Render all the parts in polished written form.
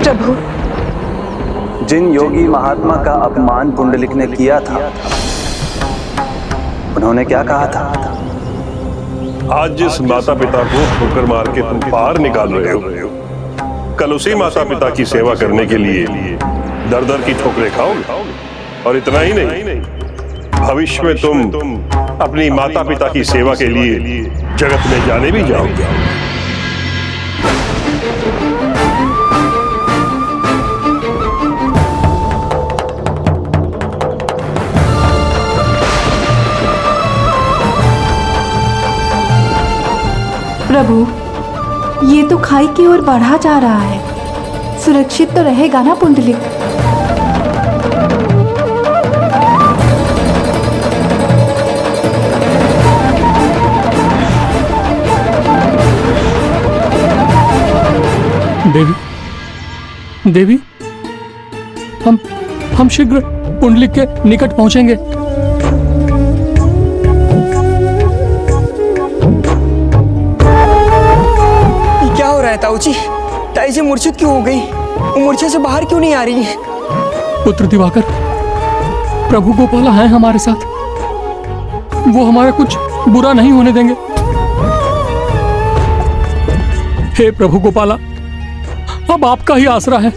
प्रभु, जिन योगी महात्मा का अपमान पुंडलिक ने किया था, उन्होंने क्या कहा था? आज जिस माता पिता को ठोकर मार के तुम पार निकाल रहे हो, कल उसी माता पिता की सेवा करने के लिए दर दर की ठोकरें खाओगे। और इतना ही नहीं, भविष्य में तुम अपनी माता पिता की सेवा के लिए जगत में जाने भी जाओगे। प्रभु, ये तो खाई की ओर बढ़ा जा रहा है। सुरक्षित तो रहेगा ना पुंडलिक? देवी, देवी, हम शीघ्र पुंडलिक के निकट पहुंचेंगे। क्या हो रहा है ताऊ जी? ताई जी मूर्छित क्यों हो गई? वो मूर्छा से बाहर क्यों नहीं आ रही है? पुत्र दिवाकर, प्रभु गोपाला हैं हमारे साथ। वो हमारा कुछ बुरा नहीं होने देंगे। हे प्रभु गोपाला, अब आपका ही आसरा है।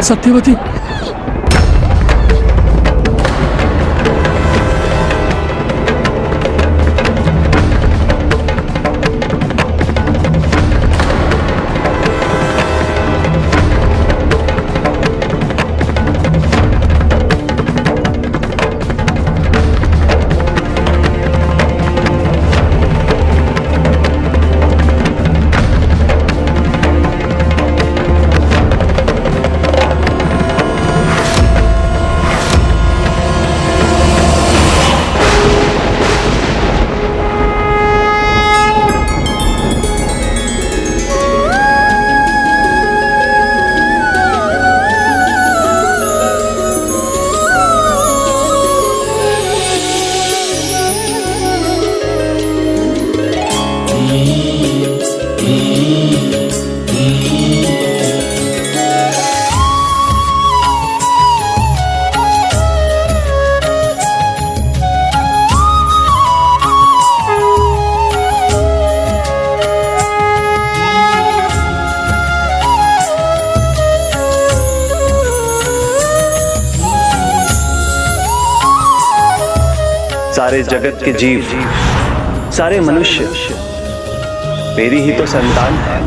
सत्यवती, सारे जगत के जीव, सारे मनुष्य मेरी ही तो संतान है।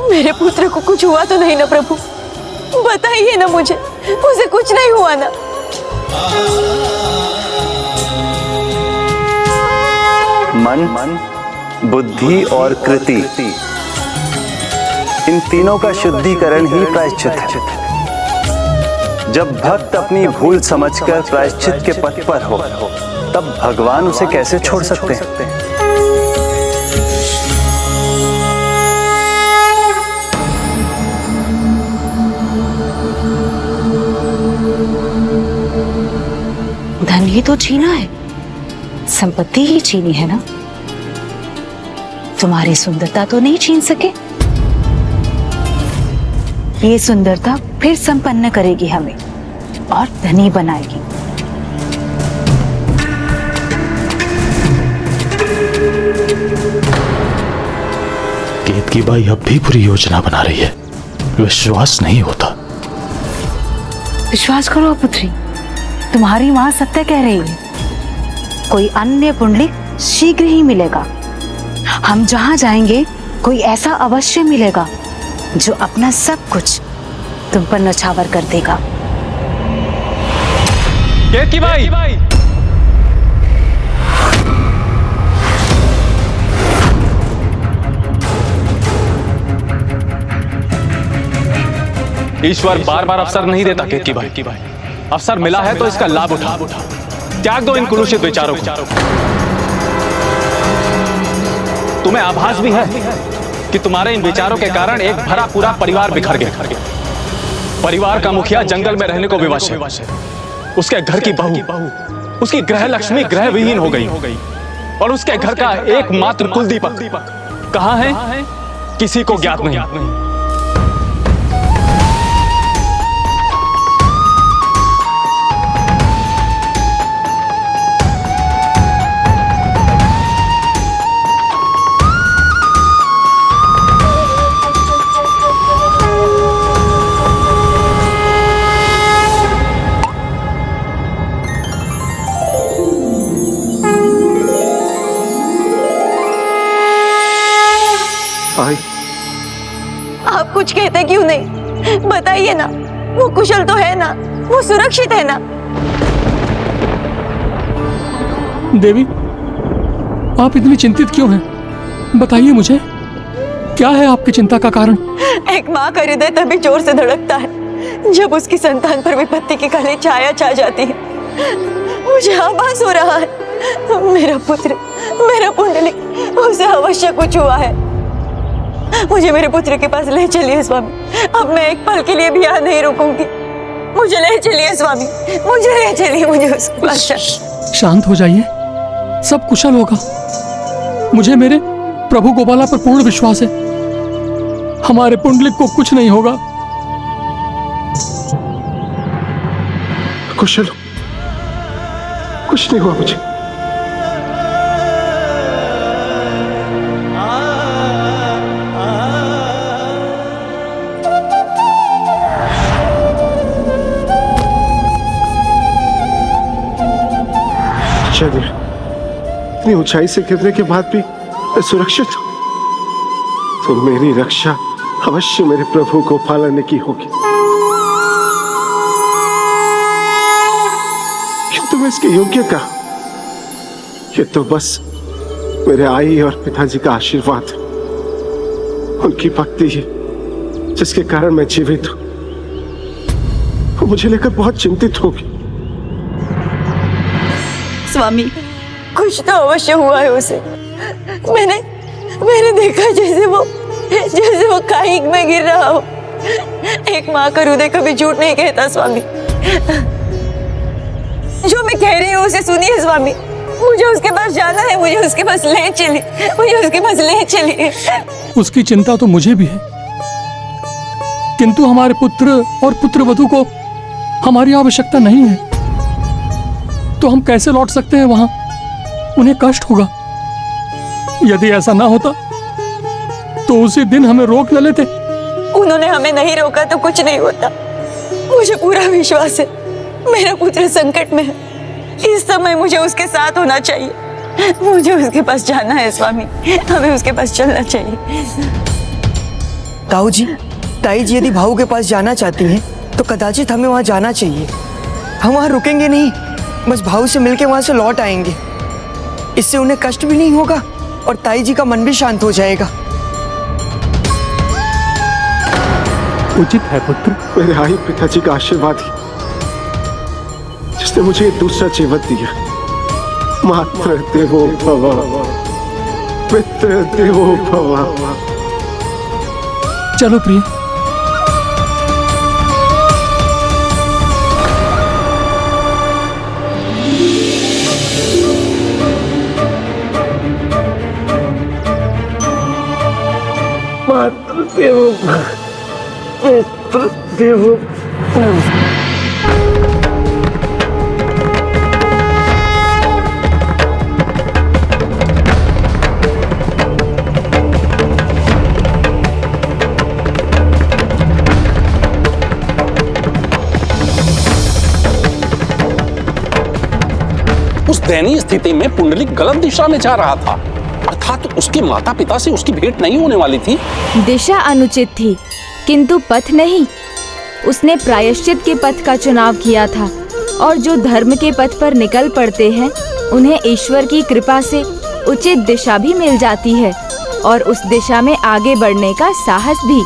मेरे पुत्र को कुछ हुआ तो नहीं ना प्रभु? बताइए ना मुझे, उसे कुछ नहीं हुआ ना? मन, बुद्धि और कृति, इन तीनों का शुद्धिकरण ही प्रायश्चित है। जब भक्त अपनी भूल समझकर प्रायश्चित के पथ पर हो, तब भगवान उसे कैसे छोड़ सकते हैं? धन ही तो छीना है, संपत्ति ही छीनी है ना, तुम्हारी सुंदरता तो नहीं छीन सके। ये सुंदरता फिर संपन्न करेगी हमें और धनी बनाएगी। केतकी बाई अब भी पूरी योजना बना रही है, विश्वास नहीं होता। विश्वास करो पुत्री, तुम्हारी मां सत्य कह रही है। कोई अन्य पुंडलिक शीघ्र ही मिलेगा। हम जहां जाएंगे कोई ऐसा अवश्य मिलेगा जो अपना सब कुछ तुम पर नछावर कर देगा। केतकी बाई! ईश्वर बार बार अवसर नहीं देता केतकी बाई। अवसर मिला है तो इसका लाभ उठा। त्याग दो इन कुलूषित विचारों को। तुम्हें आभास भी है कि तुम्हारे इन विचारों के कारण एक भरा पूरा परिवार बिखर गया। परिवार का मुखिया जंगल में रहने को विवश है। उसके घर की बहू, उसकी गृह लक्ष्मी गृह विहीन हो गई और उसके घर का एकमात्र कुलदीपक कहां है किसी को ज्ञात नहीं। आप कुछ कहते क्यों नहीं? बताइए ना, वो कुशल तो है ना, वो सुरक्षित है ना? देवी, आप इतनी चिंतित क्यों हैं? बताइए मुझे, क्या है आपकी चिंता का कारण? एक माँ का हृदय तभी जोर से धड़कता है जब उसकी संतान पर विपत्ति की काली छाया छा जाती है। मुझे आभास हो रहा है मेरा पुत्र, मेरा पुंडलिक, उसे अवश्य कुछ हुआ है। मुझे मेरे पुत्र के पास ले चलिए स्वामी। अब मैं एक पल के लिए भी यहाँ नहीं रुकूंगी। मुझे ले चलिए स्वामी, मुझे ले चलिए, मुझे उसके पास। शांत हो जाइए, सब कुशल होगा। मुझे मेरे प्रभु गोपाला पर पूर्ण विश्वास है। हमारे पुंडलिक को कुछ नहीं होगा। कुशल, कुछ नहीं हुआ मुझे। शरीर इतनी ऊंचाई से गिरने के बाद भी मैं सुरक्षित हूं, तो मेरी रक्षा अवश्य मेरे प्रभु गोपाला ने की होगी। किंतु मैं इसके योग्य का, ये तो बस मेरे आई और पिताजी का आशीर्वाद है, उनकी भक्ति है जिसके कारण मैं जीवित हूं। वो मुझे लेकर बहुत चिंतित होगी। स्वामी, कुछ तो अवश्य हुआ है उसे। मैंने देखा जैसे वो खाई में गिर रहा हो। एक माँ का हृदय कभी झूठ नहीं कहता स्वामी। जो मैं कह रही हूँ उसे सुनिए स्वामी। मुझे उसके पास जाना है, मुझे उसके पास ले चलिए, मुझे उसके पास ले चलिए। उसकी चिंता तो मुझे भी है, किंतु हमारे पुत्र और पुत्रवधू को हमारी आवश्यकता नहीं है, तो हम कैसे लौट सकते हैं वहां? उन्हें कष्ट होगा। यदि ऐसा ना होता तो उसी दिन हमें रोक न लेते। उन्होंने हमें नहीं रोका तो कुछ नहीं होता। मुझे पूरा विश्वास है मेरा पुत्र संकट में है। इस समय मुझे उसके साथ होना चाहिए। मुझे उसके पास जाना है स्वामी, हमें उसके पास चलना चाहिए। ताऊ जी, ताई जी यदि भाऊ के पास जाना चाहती हैं तो कदाचित हमें वहां जाना चाहिए। हम वहां रुकेंगे नहीं, बस भाऊ से मिलके वहां से लौट आएंगे। इससे उन्हें कष्ट भी नहीं होगा और ताई जी का मन भी शांत हो जाएगा। उचित है पुत्र। मेरे आई पिताजी का आशीर्वाद ही जिसने मुझे दूसरा जीवन दिया। मात्र देवो भव, पितृ देवो भव। चलो प्रिय। उस दयनीय स्थिति में पुंडलिक गलत दिशा में जा रहा था, अर्थात उसके माता पिता से उसकी भेंट नहीं होने वाली थी। दिशा अनुचित थी किंतु पथ नहीं। उसने प्रायश्चित के पथ का चुनाव किया था और जो धर्म के पथ पर निकल पड़ते हैं उन्हें ईश्वर की कृपा से उचित दिशा भी मिल जाती है और उस दिशा में आगे बढ़ने का साहस भी।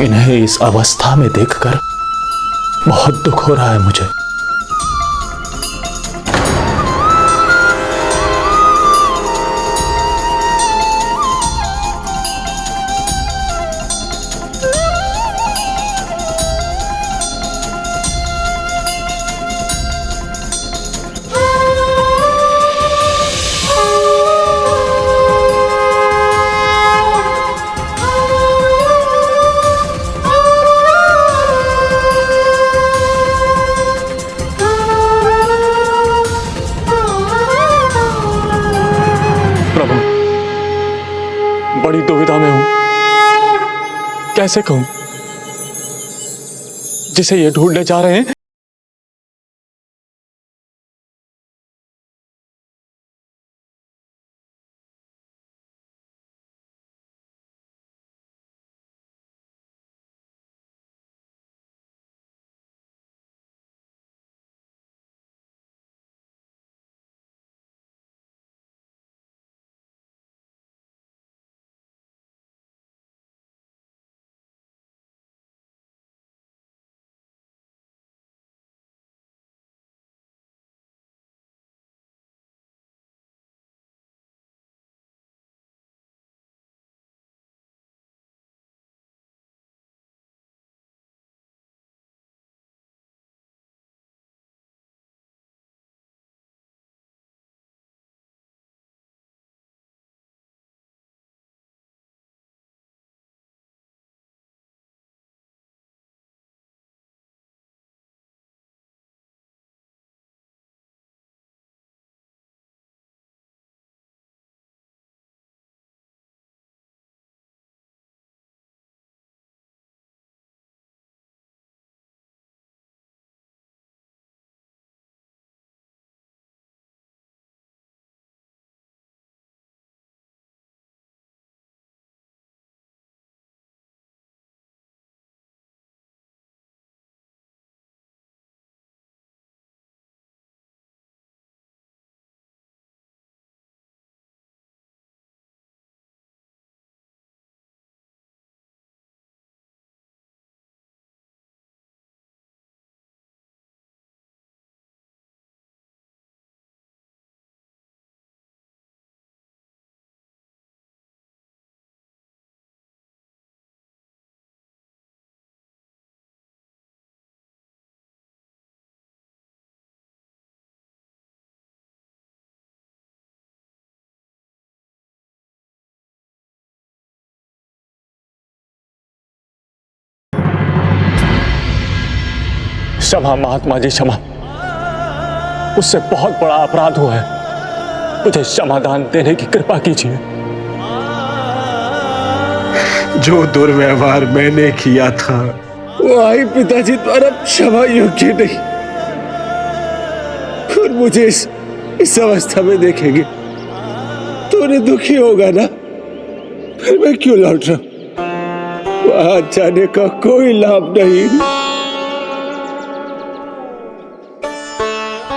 इन्हें इस अवस्था में देखकर बहुत दुख हो रहा है मुझे। बड़ी दुविधा में हूं, कैसे कहूं? जिसे ये ढूंढने जा रहे हैं क्षमा महात्मा जी, क्षमा। उससे बहुत बड़ा अपराध हुआ है, मुझे क्षमादान देने की कृपा कीजिए। जो दुर्व्यवहार मैंने किया था वो आई पिताजी द्वारा क्षमा योग्य नहीं, और मुझे इस अवस्था में देखेंगे तो उन्हें दुखी होगा ना, फिर मैं क्यों लौट रहा हूं? वहां जाने का कोई लाभ नहीं।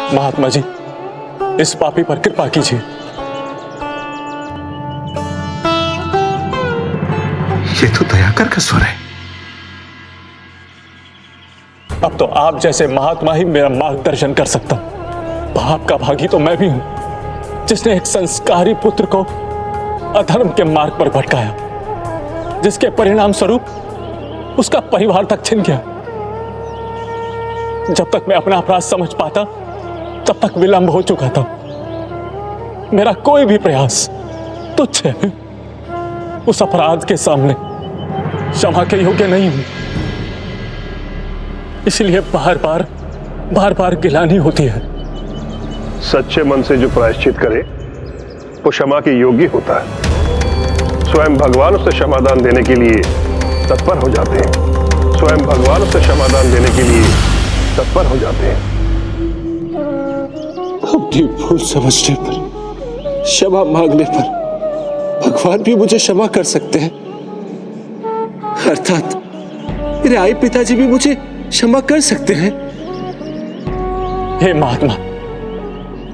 महात्मा जी, इस पापी पर कृपा कीजिए। ये तो दयाकर का स्वर है। अब तो आप जैसे महात्मा ही मेरा मार्गदर्शन कर सकता हूं। पाप का भागी तो मैं भी हूं, जिसने एक संस्कारी पुत्र को अधर्म के मार्ग पर भटकाया, जिसके परिणाम स्वरूप उसका परिवार तक छिन गया। जब तक मैं अपना अपराध समझ पाता तब तक विलंब हो चुका था। मेरा कोई भी प्रयास तुच्छ है। उस अपराध के सामने क्षमा के योग्य नहीं हूं। इसलिए बार बार गिलानी होती है। सच्चे मन से जो प्रायश्चित करे वो क्षमा के योग्य होता है। स्वयं भगवान उसे क्षमादान देने के लिए तत्पर हो जाते हैं। स्वयं भगवान उसे क्षमादान देने के लिए तत्पर हो जाते हैं। अपनी भूल समझने पर, क्षमा मांगने पर भगवान भी मुझे क्षमा कर सकते हैं। अर्थात मेरे आई पिताजी भी मुझे क्षमा कर सकते हैं। हे महात्मा,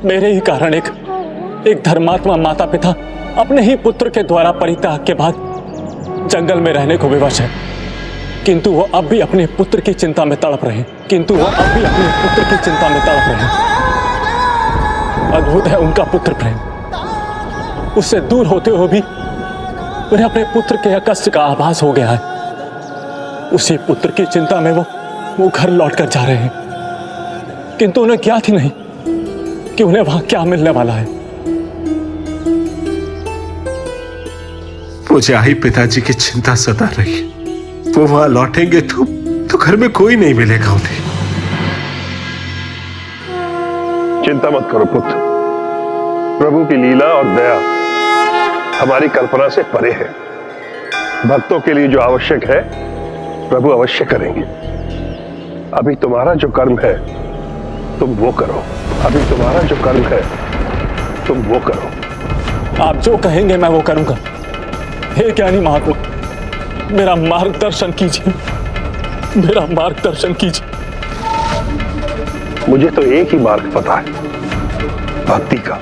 मेरे ही कारण एक धर्मात्मा माता पिता अपने ही पुत्र के द्वारा परित्याग के बाद जंगल में रहने को विवश है, किंतु वो अब भी अपने पुत्र की चिंता में तड़प रहे हैं। अद्भुत है उनका पुत्र प्रेम। उससे दूर होते हुए भी उन्हें अपने पुत्र के कष्ट का आभास हो गया है। उसी पुत्र की चिंता में वो घर लौटकर जा रहे हैं, किंतु उन्हें ज्ञात ही नहीं कि उन्हें वहां क्या मिलने वाला है। मुझे आई पिताजी की चिंता सता रही है। वो वहां लौटेंगे तो घर में कोई नहीं मिलेगा उन्हें। चिंता मत करो पुत्र, प्रभु की लीला और दया हमारी कल्पना से परे है। भक्तों के लिए जो आवश्यक है प्रभु अवश्य करेंगे। अभी तुम्हारा जो कर्म है तुम वो करो। आप जो कहेंगे मैं वो करूंगा। हे ज्ञानी महात्मा, मेरा मार्गदर्शन कीजिए। मुझे तो एक ही मार्ग पता है, भक्ति का।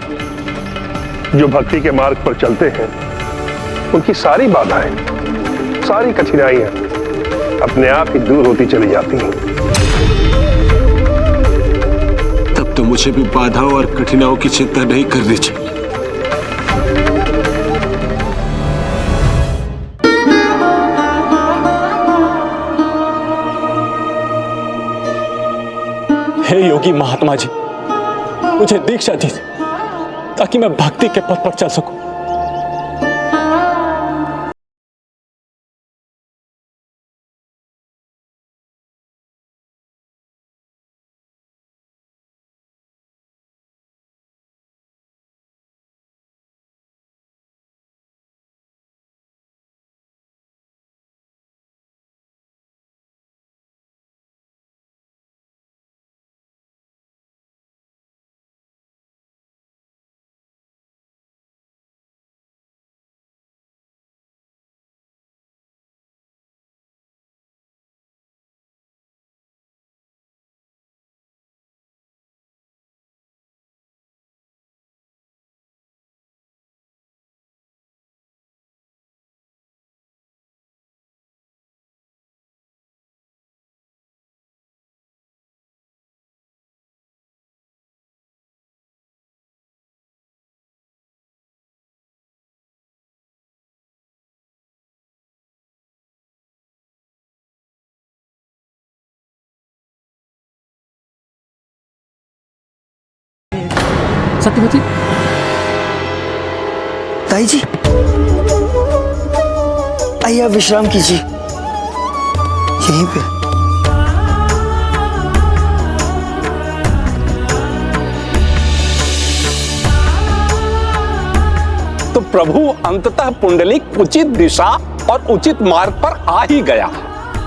जो भक्ति के मार्ग पर चलते हैं उनकी सारी बाधाएं, सारी कठिनाइयां अपने आप ही दूर होती चली जाती हैं। तब तो मुझे भी बाधाओं और कठिनाइयों की चिंता नहीं करनी चाहिए। हे योगी महात्मा जी, मुझे दीक्षा दीजिए ताकि मैं भक्ति के पथ पर चल सकूं। सत्यवती, ताई जी, आइए आप विश्राम कीजिए यहीं पे। तो प्रभु अंततः पुंडलिक उचित दिशा और उचित मार्ग पर आ ही गया।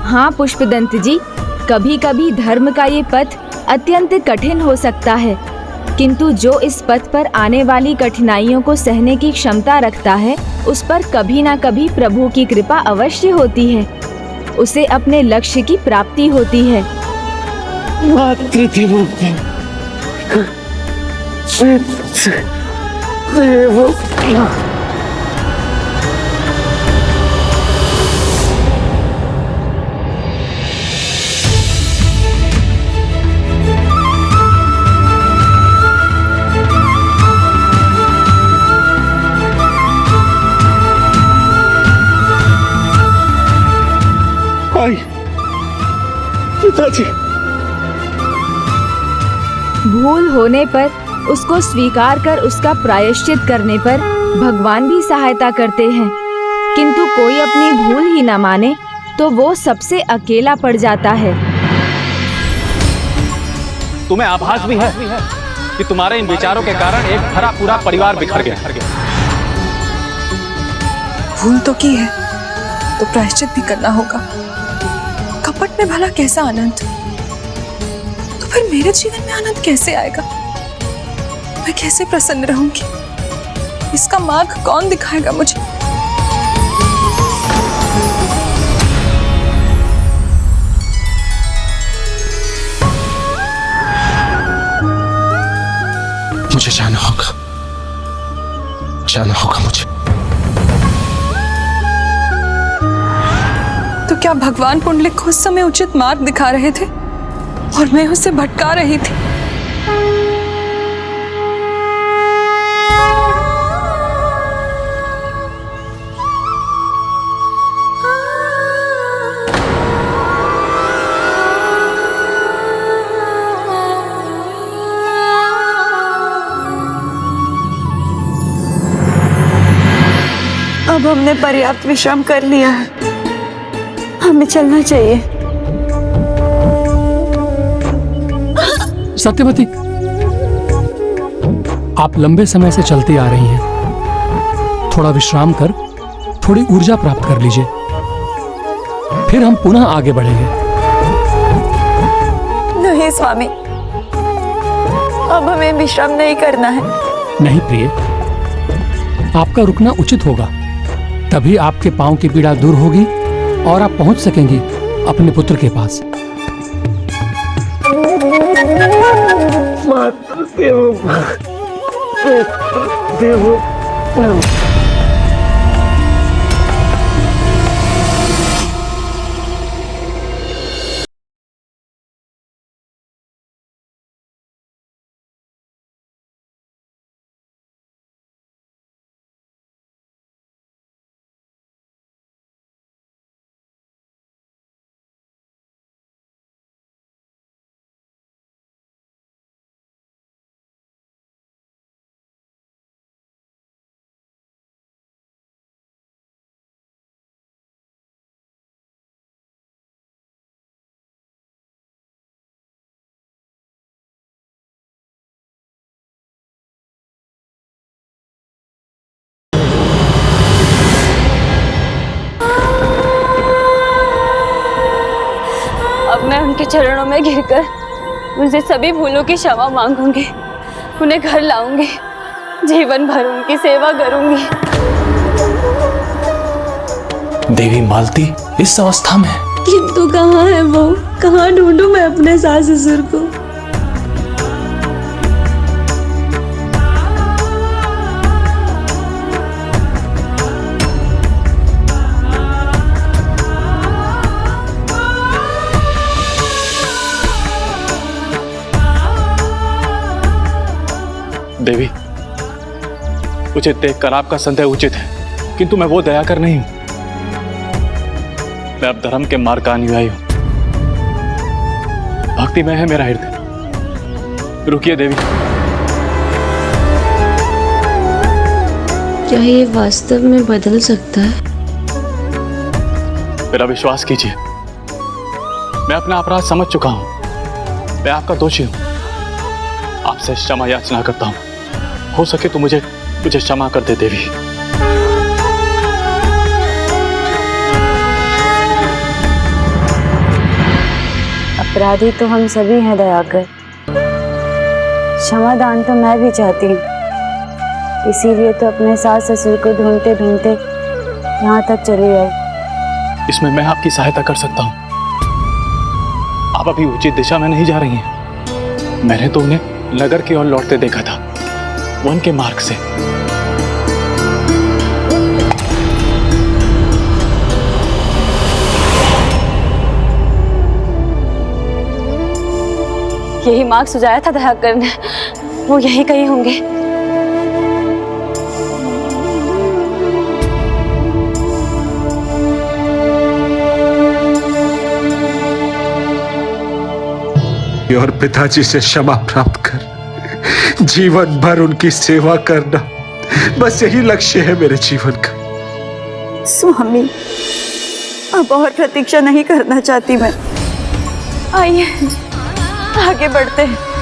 हाँ पुष्पदंत जी, कभी कभी धर्म का ये पथ अत्यंत कठिन हो सकता है, किंतु जो इस पथ पर आने वाली कठिनाइयों को सहने की क्षमता रखता है उस पर कभी ना कभी प्रभु की कृपा अवश्य होती है। उसे अपने लक्ष्य की प्राप्ति होती है। पिताजी, भूल होने पर उसको स्वीकार कर उसका प्रायश्चित करने पर भगवान भी सहायता करते हैं, किंतु कोई अपनी भूल ही न माने तो वो सबसे अकेला पड़ जाता है। तुम्हें आभास भी है कि तुम्हारे इन विचारों के कारण एक भरा पूरा परिवार बिखर गया। भूल तो की है तो प्रायश्चित भी करना होगा। कपट में भला कैसा आनंद, तो फिर मेरे जीवन में आनंद कैसे आएगा? मैं कैसे प्रसन्न रहूंगी? इसका मार्ग कौन दिखाएगा मुझे? मुझे जाना होगा मुझे। तो क्या भगवान पुंडलिक को उस समय उचित मार्ग दिखा रहे थे और मैं उसे भटका रही थी? अब हमने पर्याप्त विश्राम कर लिया है, हमें चलना चाहिए। सत्यवती, आप लंबे समय से चलती आ रही हैं। थोड़ा विश्राम कर थोड़ी ऊर्जा प्राप्त कर लीजिए, फिर हम पुनः आगे बढ़ेंगे। नहीं स्वामी, अब हमें विश्राम नहीं करना है। नहीं प्रिय, आपका रुकना उचित होगा, तभी आपके पांव की पीड़ा दूर होगी और आप पहुंच सकेंगी अपने पुत्र के पास। मैं उनके चरणों में गिरकर उनसे सभी भूलों की क्षमा मांगूंगी, उन्हें घर लाऊंगी, जीवन भर उनकी सेवा करूंगी। देवी मालती इस अवस्था में, किंतु कहाँ है वो? कहाँ ढूंढूं मैं अपने सास ससुर को? देवी, उचित देखकर आपका संदेह उचित है, किंतु मैं वो दयाकर नहीं हूं। मैं अब धर्म के मार्ग का अनुयायी हूं। भक्ति में है मेरा हृदय। रुकिए देवी। क्या ये वास्तव में बदल सकता है? मेरा विश्वास कीजिए, मैं अपना अपराध समझ चुका हूं। मैं आपका दोषी हूं। आपसे क्षमा याचना करता हूं। हो सके तो मुझे क्षमा कर दे देवी। अपराधी तो हम सभी हैं दयाकर। क्षमादान तो मैं भी चाहती हूँ, इसीलिए तो अपने सास ससुर को ढूंढते ढूंढते यहाँ तक चली आई। इसमें मैं आपकी सहायता कर सकता हूँ। आप अभी उचित दिशा में नहीं जा रही हैं। मैंने तो उन्हें नगर की ओर लौटते देखा था, वन के मार्ग से। यही मार्ग सुझाया था दयाकर ने, वो यही कहीं होंगे। के और पिताजी से क्षमा प्राप्त कर जीवन भर उनकी सेवा करना, बस यही लक्ष्य है मेरे जीवन का। स्वामी, अब और प्रतीक्षा नहीं करना चाहती मैं। आइए आगे बढ़ते हैं।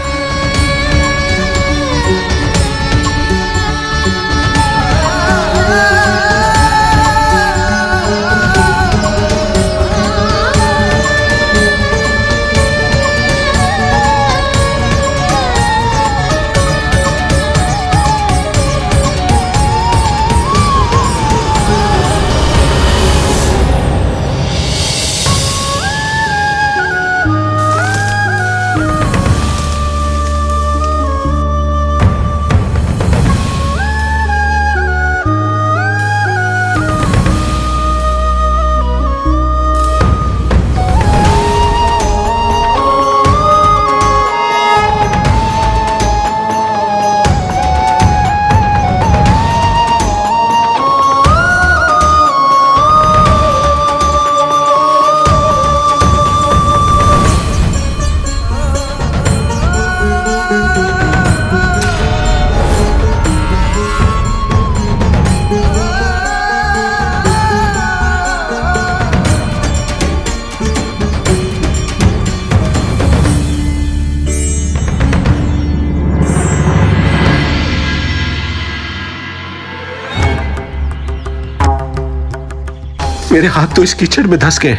मेरे हाथ तो इस कीचड़ में धंस गए।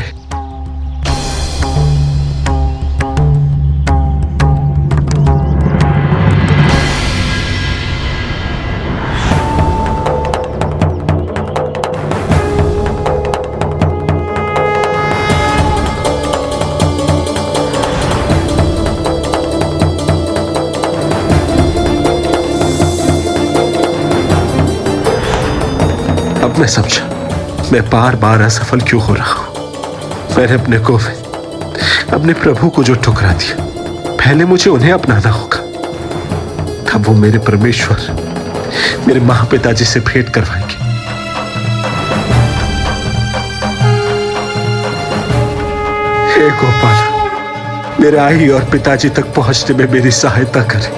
अब मैं समझा मैं बार बार असफल क्यों हो रहा हूं। मैंने अपने को, अपने प्रभु को जो ठुकरा दिया, पहले मुझे उन्हें अपनाना होगा, तब वो मेरे परमेश्वर, मेरे महापिताजी से भेंट करवाएंगे। हे गोपाल, मेरे आई और पिताजी तक पहुंचने में मेरी सहायता करें।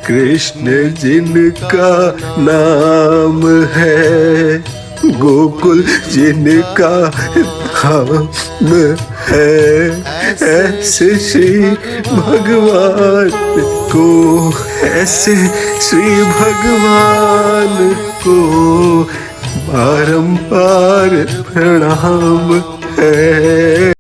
कृष्ण जिनका नाम है, गोकुल जिनका धाम है, ऐसे श्री भगवान को, ऐसे श्री भगवान को बारंबार प्रणाम है।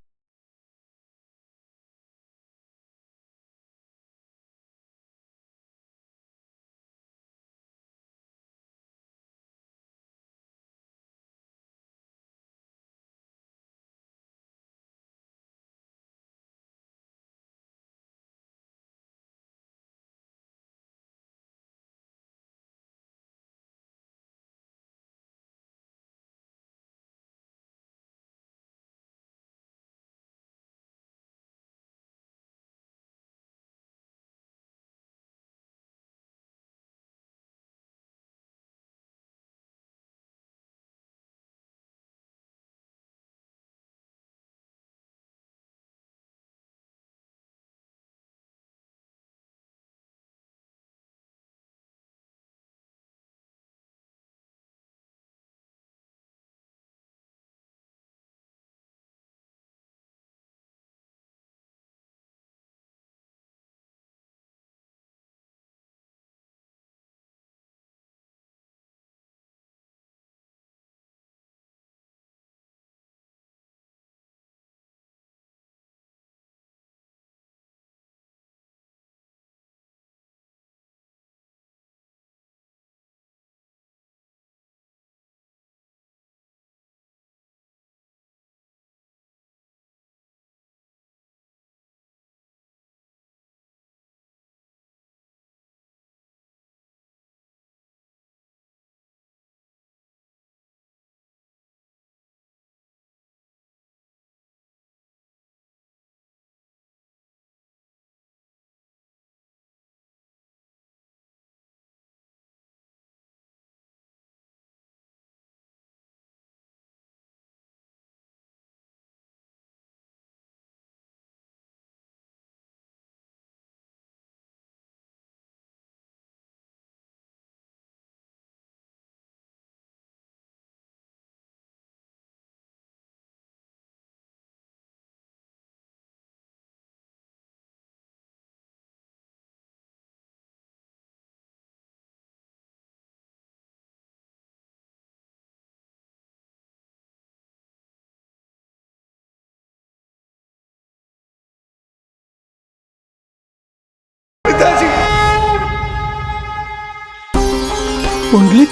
पुंडलिक,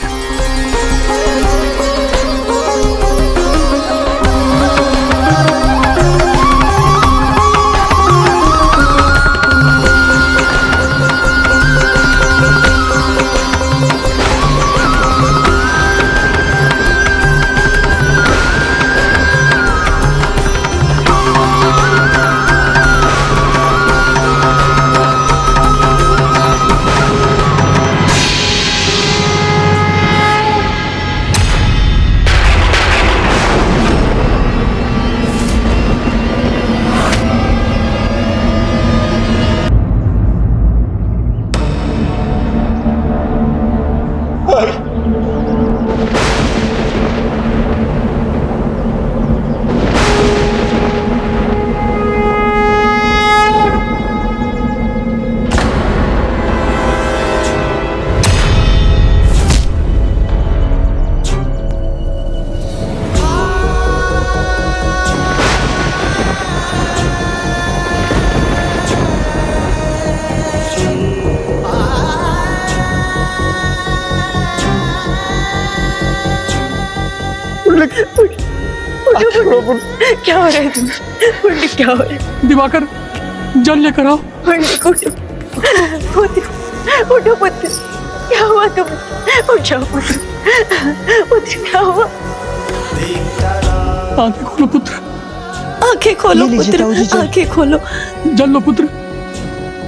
क्या हो रहा है तुम्हें? पुंडलिक क्या हो रहा है? दिवाकर जल लेकर आओ। पुंडलिक उठो, उठो पुत्र, क्या हुआ तुम्हें? उठ जाओ पुत्र, पुत्र क्या हुआ? आंखें खोलो पुत्र, आंखें खोलो पुत्र, आंखें खोलो। जल लो पुत्र,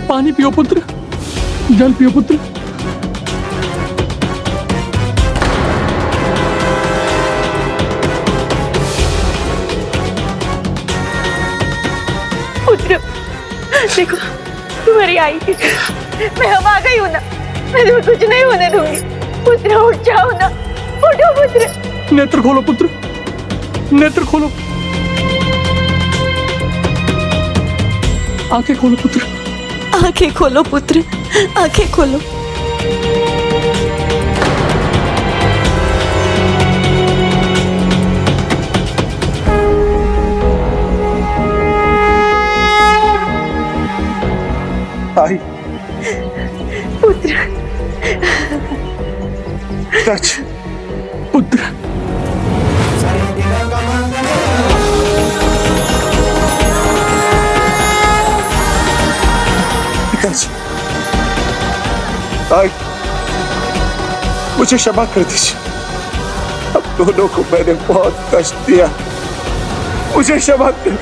पानी पियो पुत्र, जल पियो पुत्र। पुत्र देखो, तुम्हारी आई थी, मैं अब आ गई हूँ ना, मैं तुम्हें कुछ नहीं होने दूंगी। पुत्र उठ जाओ ना, उठो पुत्र। नेत्र खोलो पुत्र, नेत्र खोलो, आंखें खोलो पुत्र, आंखें खोलो पुत्र, आंखें खोलो। आई पुत्र, पुत्र आई मुझे क्षमा कर दीजिए, अब दोनों को मैंने बहुत कष्ट दिया, मुझे क्षमा कर।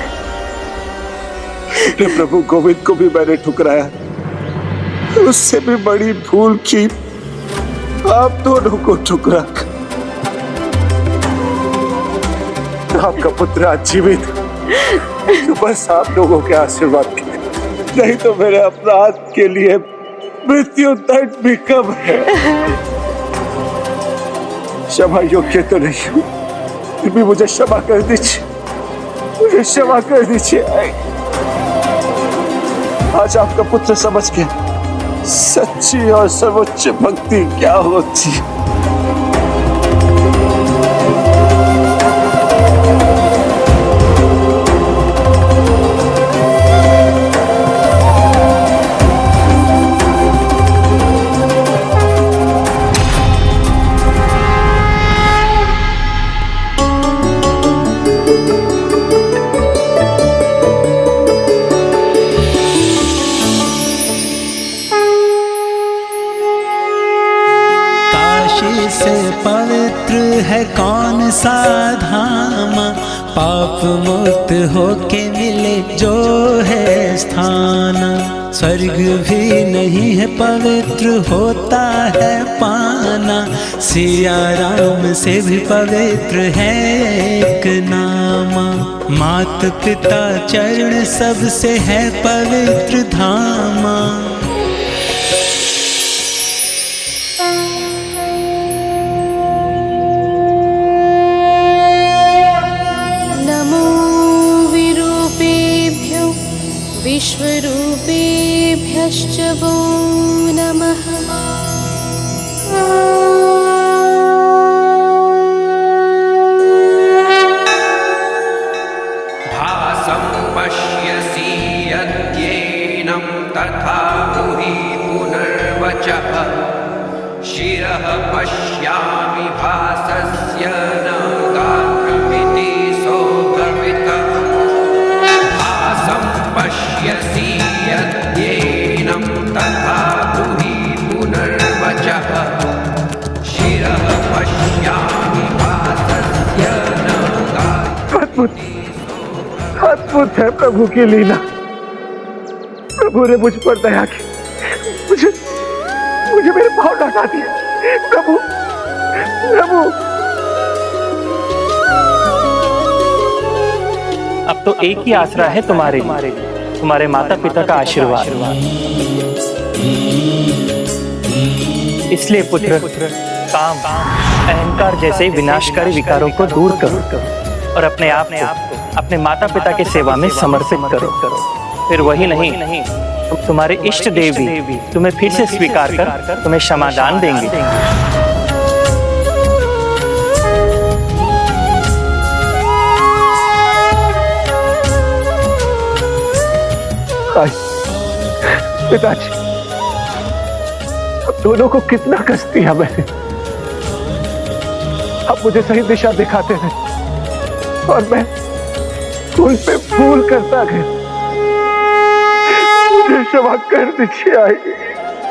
अपने प्रभु गोविंद को भी मैंने ठुकराया, उससे भी बड़ी भूल की आप दोनों को ठुकरा कर। आपका पुत्र आज जीवित तो बस आप लोगों के आशीर्वाद के, नहीं तो मेरे अपराध के लिए मृत्यु दंड भी कम है। क्षमा योग्य तो नहीं हूं, फिर भी मुझे क्षमा कर दीजिए, मुझे क्षमा कर दीजिए। आज आपका पुत्र समझ गया सच्ची और सर्वोच्च भक्ति क्या होती है। है कौन सा धाम, पाप मुक्त होके मिले जो है स्थान। स्वर्ग भी नहीं है पवित्र होता है पाना, सिया राम से भी पवित्र है एक नाम। मात पिता चरण सबसे है पवित्र धाम। विश्वरूपेभ्यश्च वो नमः। भासं पश्यसि यद्येनं तथा ब्रूहि पुनर्वचः। शिरः पश्य भासस्य न गात्रमिति सोऽभविता भासं पश्यसि यद्येनं तथा ब्रूहि पुनर्वचः शिरः पश्यामि भासस्य न अद्भुत अद्भुत है प्रभु की लीला। प्रभु ने मुझ पर दया की, मुझे मेरे पाँव लौटा दिए। प्रभु प्रभु अब तो एक ही आसरा है तुम्हारे माता पिता का आशीर्वाद। इसलिए पुत्र काम अहंकार जैसे विनाशकारी विकारों को दूर करो और अपने आप को अपने माता पिता की सेवा में समर्पित करो। फिर वही नहीं तुम्हारे इष्ट देव भी तुम्हें फिर से स्वीकार कर तुम्हें क्षमादान देंगे। पिताजी, अब दोनों को कितना कष्ट दिया मैंने। अब मुझे सही दिशा दिखाते रहे और मैं फूल पे फूल करता गया। मुझे क्षमा कर दीजिए आई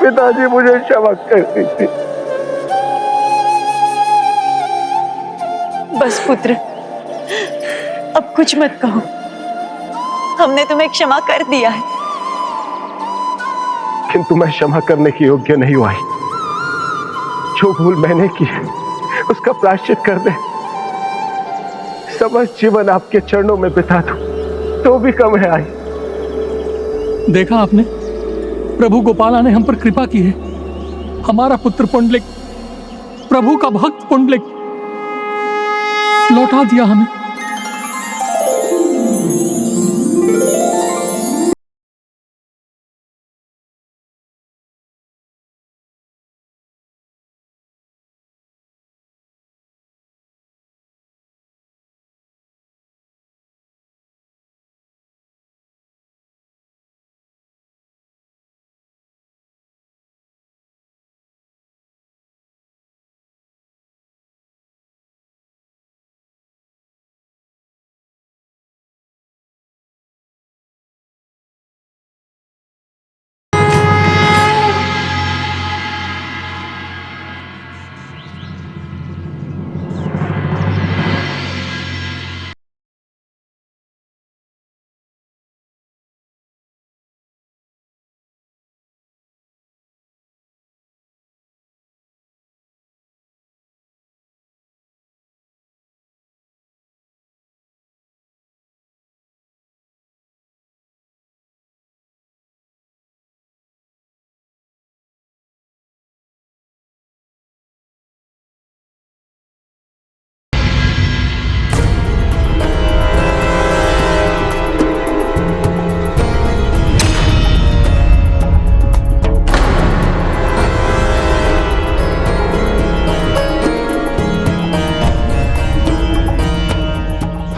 पिताजी, मुझे क्षमा कर दीजिए। बस पुत्र, अब कुछ मत कहो, हमने तुम्हें क्षमा कर दिया है। किंतु मैं क्षमा करने की योग्य नहीं हुआ। जो भूल मैंने की है उसका प्रायश्चित कर दे। समस्त जीवन आपके चरणों में बिता दूं तो भी कम है आई। देखा आपने, प्रभु गोपाला ने हम पर कृपा की है। हमारा पुत्र पुंडलिक, प्रभु का भक्त पुंडलिक लौटा दिया हमें।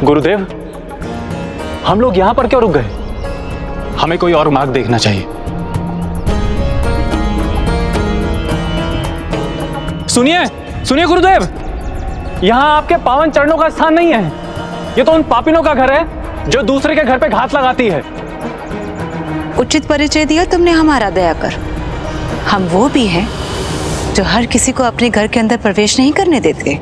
गुरुदेव, हम लोग यहां पर क्यों रुक गए? हमें कोई और मार्ग देखना चाहिए। सुनिए सुनिए गुरुदेव, यहां आपके पावन चरणों का स्थान नहीं है। ये तो उन पापिनों का घर है जो दूसरे के घर पे घात लगाती है। उचित परिचय दिया तुमने हमारा, दया कर। हम वो भी हैं जो हर किसी को अपने घर के अंदर प्रवेश नहीं करने देते।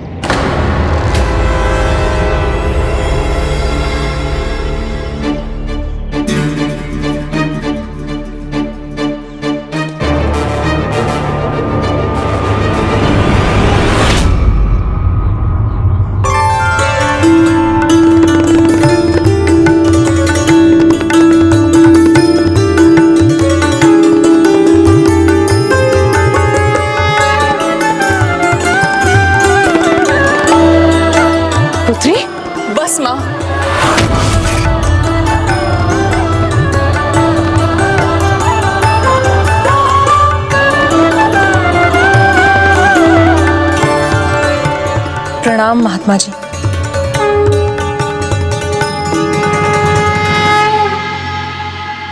बस माँ, प्रणाम महात्मा जी।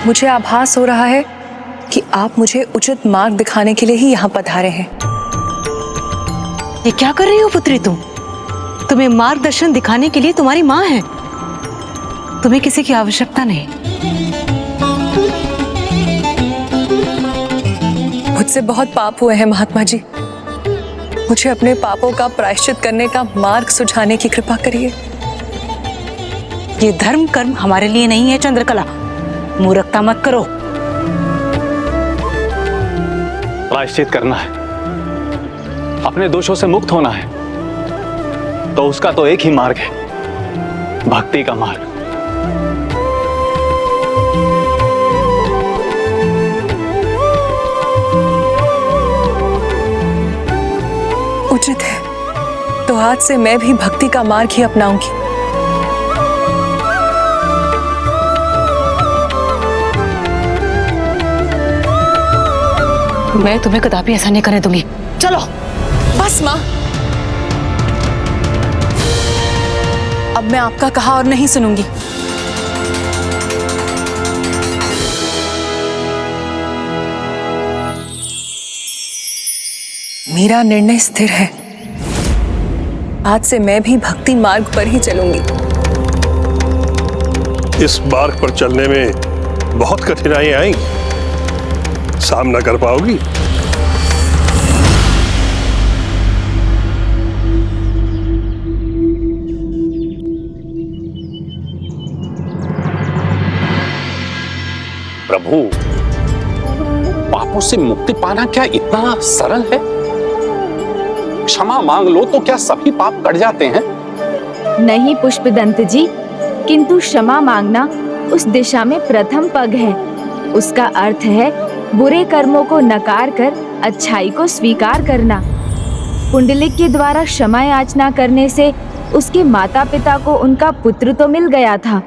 मुझे आभास हो रहा है कि आप मुझे उचित मार्ग दिखाने के लिए ही यहाँ पधारे हैं। ये क्या कर रही हो पुत्री तुम? तुम्हें मार्गदर्शन दिखाने के लिए तुम्हारी माँ है, तुम्हें किसी की आवश्यकता नहीं। मुझसे बहुत पाप हुए हैं महात्मा जी, मुझे अपने पापों का प्रायश्चित करने का मार्ग सुझाने की कृपा करिए। ये धर्म कर्म हमारे लिए नहीं है चंद्रकला, मूर्खता मत करो। प्रायश्चित करना है, अपने दोषों से मुक्त होना है, तो उसका तो एक ही मार्ग है, भक्ति का मार्ग। उचित है, तो आज से मैं भी भक्ति का मार्ग ही अपनाऊंगी। मैं तुम्हें कदापि ऐसा नहीं करने दूंगी। चलो। बस माँ, अब मैं आपका कहा और नहीं सुनूंगी। मेरा निर्णय स्थिर है, आज से मैं भी भक्ति मार्ग पर ही चलूंगी। इस मार्ग पर चलने में बहुत कठिनाइयां आएंगी, सामना कर पाओगी? प्रभु, पापों से मुक्ति पाना क्या इतना सरल है? क्षमा मांग लो तो क्या सभी पाप कट जाते हैं? नहीं पुष्पदंत जी, किंतु क्षमा मांगना उस दिशा में प्रथम पग है। उसका अर्थ है बुरे कर्मों को नकार कर अच्छाई को स्वीकार करना। पुंडलिक के द्वारा क्षमा याचना करने से उसके माता पिता को उनका पुत्र तो मिल गया था,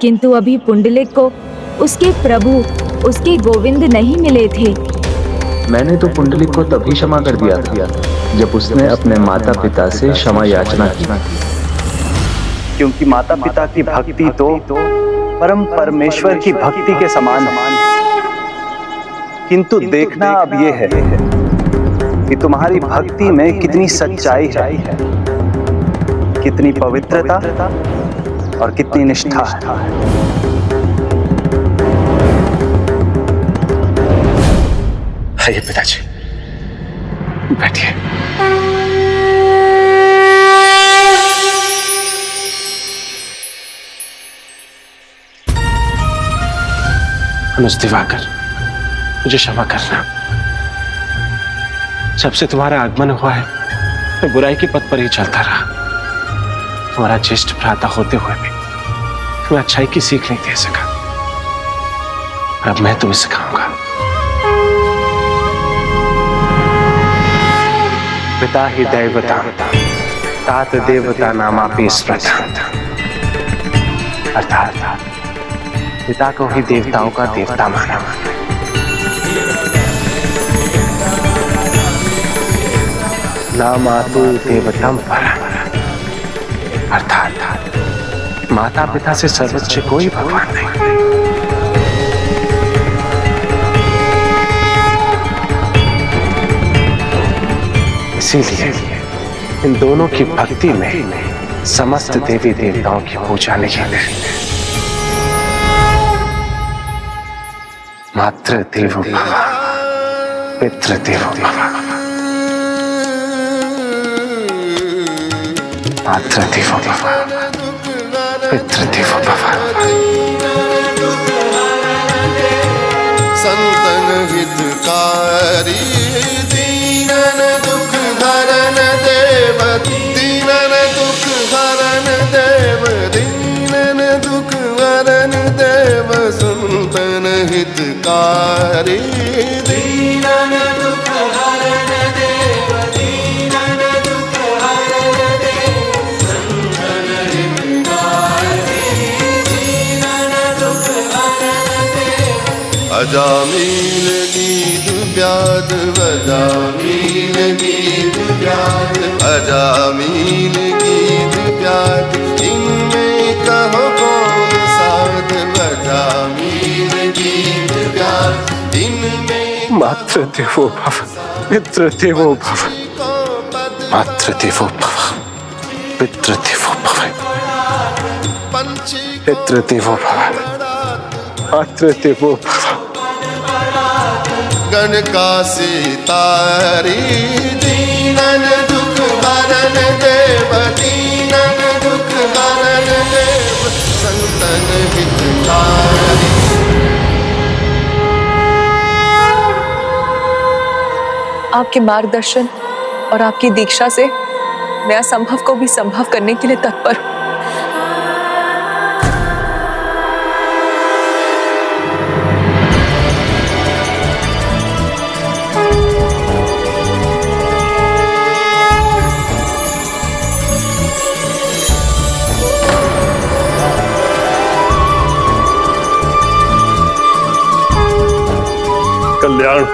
किंतु अभी पुंडलिक को उसके प्रभु, उसके गोविंद नहीं मिले थे। मैंने तो पुंडलिक को तभी क्षमा कर दिया था जब उसने अपने माता पिता से क्षमा याचना की, क्योंकि माता पिता की भक्ति तो परम परमेश्वर की भक्ति के समान है। किंतु देखना अब यह है कि तुम्हारी भक्ति में कितनी सच्चाई है, कितनी पवित्रता और कितनी निष्ठा है। आइए पिताजी, बैठिए। अनुज दिवाकर, मुझे क्षमा करना। जब से तुम्हारा आगमन हुआ है मैं बुराई के पथ पर ही चलता रहा। तुम्हारा ज्येष्ठ भ्राता होते हुए भी तुम्हें अच्छाई की सीख नहीं दे सका। अब मैं तुम्हें सिखाऊंगा। पिता ही दैवता तात देवता नामापि स्मृता, अर्थात पिता को ही देवताओं का देवता माना। नामातु देवतम परम, अर्थात माता पिता से सर्वोच्च कोई भगवान नहीं। इसीलिए इन दोनों की भक्ति में समस्त देवी देवताओं की पूजा नहीं है। मातृ देवो भव, पितृ देवो भव, मातृ देवो भव, पितृ देवो भव। संतन हितकारी दीनन दुख हरन देव, दीनन दुख हरन देव, दीनन दुख हरन देव। संतन हितकारी दीनन दुख हरन देव, दीनन दुख हरन देव। संतन हितकारी दीनन दुख हरन देव। अजामिल गीत व्याध, अजामिल गीत व्याध, अजामिल गीत व्याध। इनमें कहो कौन साध, अजामिल गीत व्याध। इनमें मातृ देवो भव, पितृ देवो भव, मातृदेवो भव, पितृदेवो भव, पितृदेवो भव, मातृदेवो भव। गण का सितारी दीनन दुख हरन देव, दीनन दुख हरन देव, संतन हितकारी। आपके मार्गदर्शन और आपकी दीक्षा से मैं असंभव को भी संभव करने के लिए तत्पर हूं। कल्याण।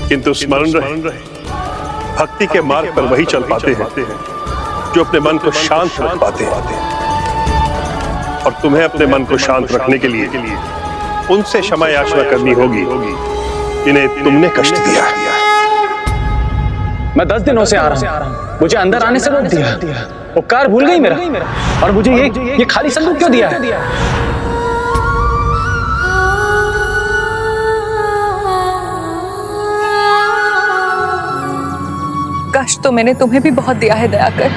किंतु स्मरण रहे, भक्ति के मार्ग पर वही चल पाते हैं जो अपने मन को शांत रख पाते हैं। और तुम्हें अपने मन को शांत रखने के लिए उनसे क्षमा याचना करनी होगी जिन्हें तुमने कष्ट दिया। मैं 10 दिनों से आ रहा हूं, मुझे अंदर आने से रोक दिया। उपकार भूल गई मेरा, और मुझे ये खाली संदूक क्यों दिया है? कष्ट तो मैंने तुम्हें भी बहुत दिया है दयाकर,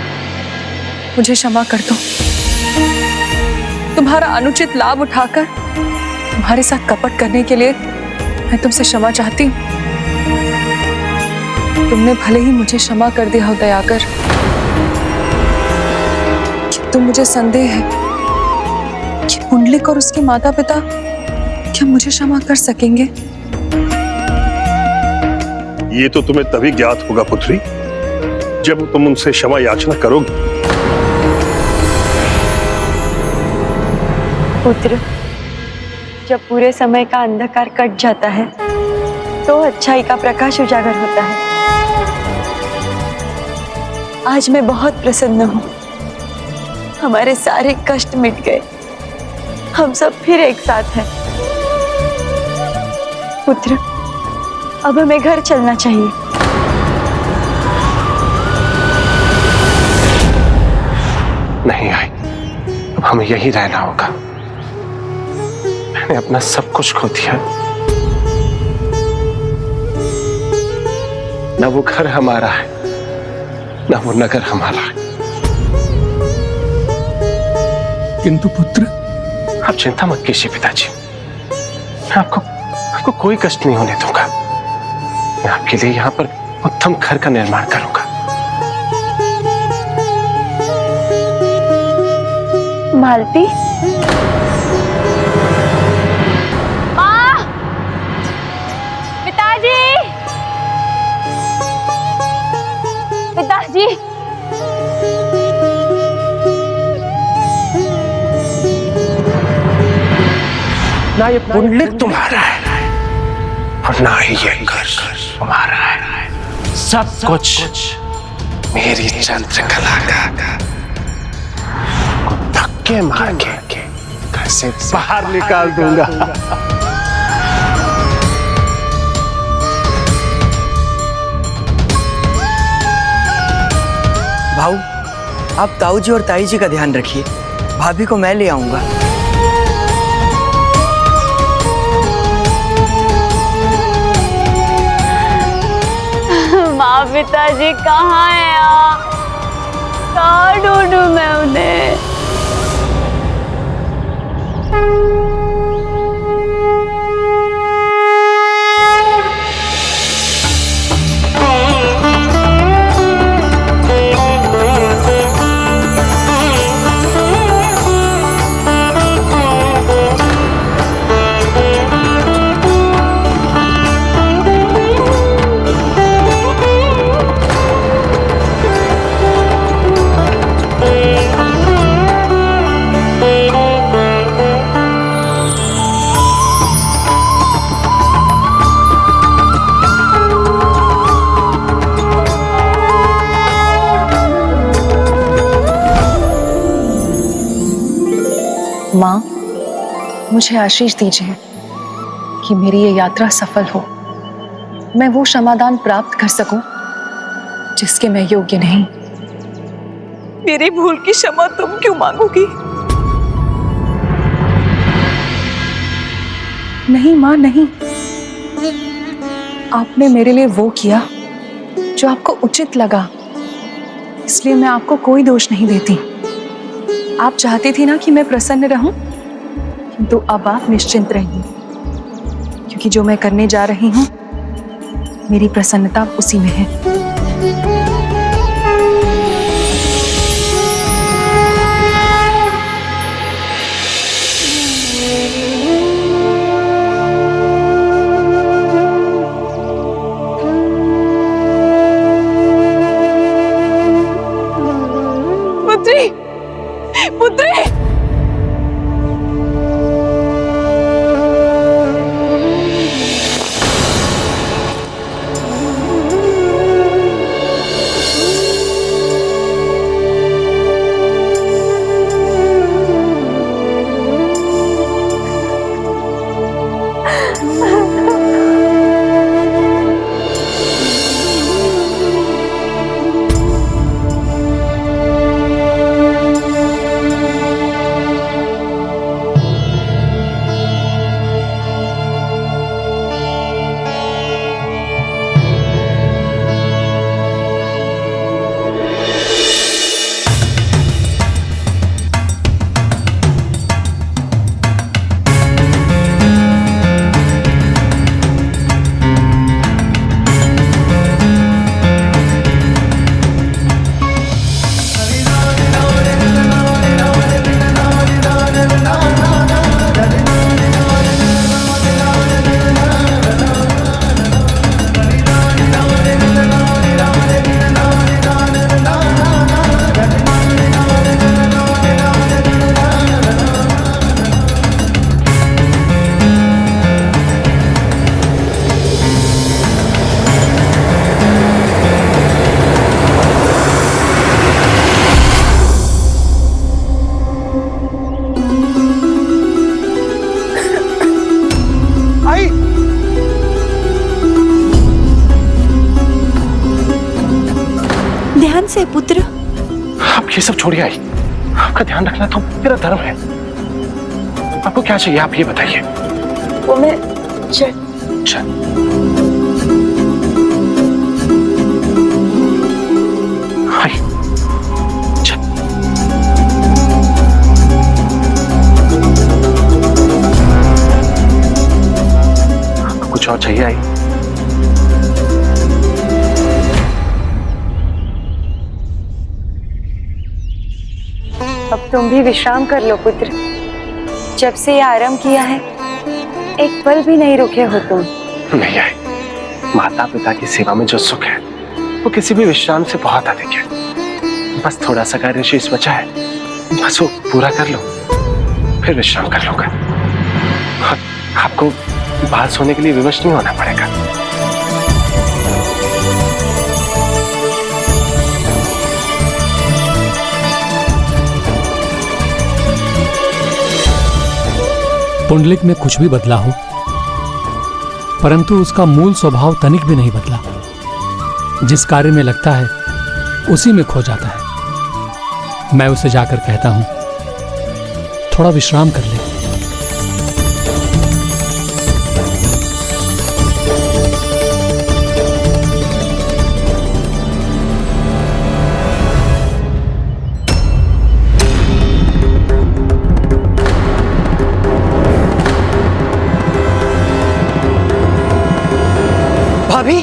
मुझे क्षमा कर दो। तुम्हारा अनुचित लाभ उठाकर तुम्हारे साथ कपट करने के लिए मैं तुमसे क्षमा चाहती हूँ। तुमने भले ही मुझे क्षमा कर दिया हो दयाकर, तो मुझे संदेह है कि पुंडलिक और उसके माता पिता क्या मुझे क्षमा कर सकेंगे? ये तो तुम्हें तभी ज्ञात होगा पुत्री जब तुम उनसे क्षमा याचना करोगी। पुत्र, जब पूरे समय का अंधकार कट जाता है तो अच्छाई का प्रकाश उजागर होता है। आज मैं बहुत प्रसन्न हूँ, हमारे सारे कष्ट मिट गए, हम सब फिर एक साथ हैं। पुत्र, अब हमें घर चलना चाहिए। नहीं आई, अब हमें यही रहना होगा। मैंने अपना सब कुछ खो दिया, न वो घर हमारा है, न वो नगर हमारा है। किंतु पुत्र, आप चिंता मत कीजिए पिताजी, मैं आपको कोई कष्ट नहीं होने दूंगा। मैं आपके लिए यहाँ पर उत्तम घर का निर्माण करूंगा। मालती, माँ, पिताजी, पिताजी, ना ये पुंडलिक तुम्हारा है और ना ही ये घर तुम्हारा है। सब कुछ मेरी चंद्रकला का धक्के मार के घर से बाहर निकाल दूंगा। भाऊ, आप ताऊ जी और ताई जी का ध्यान रखिए, भाभी को मैं ले आऊंगा। माँ पिताजी कहाँ है आप? कहाँ ढूंढूं मैं उन्हें? माँ, मुझे आशीष दीजिए कि मेरी ये यात्रा सफल हो, मैं वो समाधान प्राप्त कर सकूं जिसके मैं योग्य नहीं। मेरी भूल की क्षमा तुम क्यों मांगोगी? नहीं माँ, नहीं। आपने मेरे लिए वो किया जो आपको उचित लगा, इसलिए मैं आपको कोई दोष नहीं देती। आप चाहती थी ना कि मैं प्रसन्न रहूं, किंतु अब आप निश्चिंत रहिए, क्योंकि जो मैं करने जा रही हूं मेरी प्रसन्नता उसी में है। पुत्री, पुत्री! ध्यान से पुत्र। आप ये सब छोड़िए आई, आपका ध्यान रखना तो मेरा धर्म है। आपको क्या चाहिए आप ये बताइए। वो मैं चल। आई आपको कुछ और चाहिए आई? अब तुम भी विश्राम कर लो पुत्र। जब से ये आरंभ किया है एक पल भी नहीं रुके हो तुम। नहीं आई, माता पिता की सेवा में जो सुख है वो किसी भी विश्राम से बहुत अधिक है। बस थोड़ा सा कार्य शेष बचा है, बस वो पूरा कर लो, फिर विश्राम कर लूंगा। आपको बाहर सोने के लिए विवश नहीं होना पड़ेगा। पुंडलिक में कुछ भी बदला हो, परंतु उसका मूल स्वभाव तनिक भी नहीं बदला। जिस कार्य में लगता है उसी में खो जाता है। मैं उसे जाकर कहता हूं, थोड़ा विश्राम कर ले। भाभी,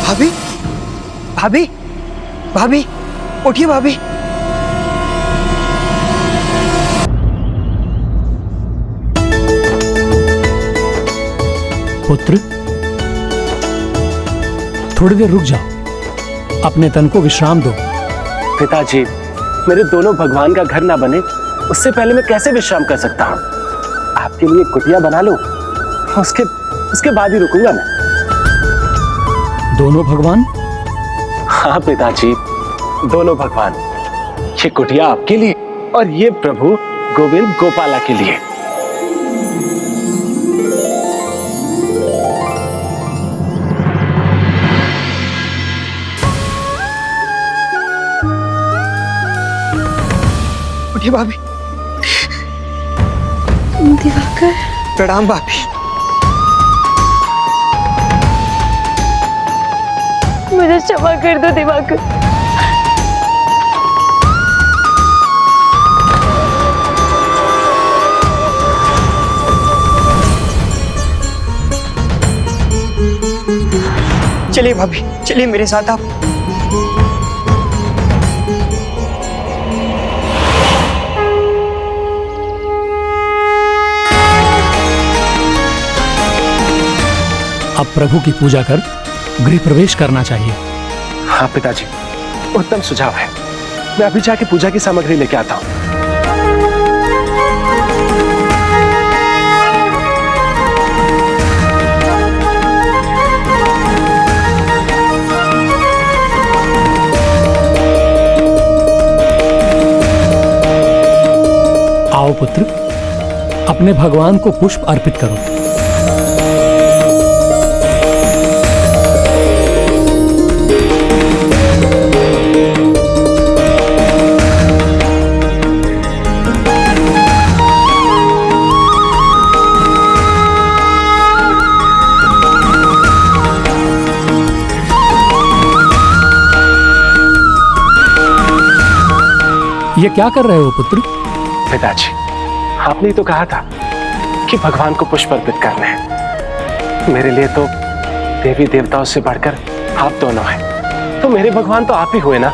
भाभी, भाभी, भाभी, उठिए भाभी। पुत्र, थोड़ी देर रुक जाओ, अपने तन को विश्राम दो। पिताजी, मेरे दोनों भगवान का घर ना बने उससे पहले मैं कैसे विश्राम कर सकता हूँ? आपके लिए कुटिया बना लो, उसके बाद ही रुकूंगा मैं। दोनों भगवान? हाँ पिताजी, दोनों भगवान। ये कुटिया आपके लिए और ये प्रभु गोविंद गोपाला के लिए। उठिए भाभी। दिवाकर, प्रणाम भाभी। मुझे क्षमा कर दो दिवाकर। चलिए भाभी, चलिए मेरे साथ आप। अब प्रभु की पूजा कर गृह प्रवेश करना चाहिए। हाँ पिताजी, उत्तम सुझाव है। मैं अभी जाके पूजा की सामग्री लेके आता हूँ। आओ पुत्र, अपने भगवान को पुष्प अर्पित करो। ये क्या कर रहे हो पुत्र? पिताजी, आपने ही तो कहा था कि भगवान को पुष्प अर्पित करने हैं। मेरे लिए तो देवी देवताओं से बढ़कर आप दोनों हैं। तो मेरे भगवान तो आप ही हुए ना।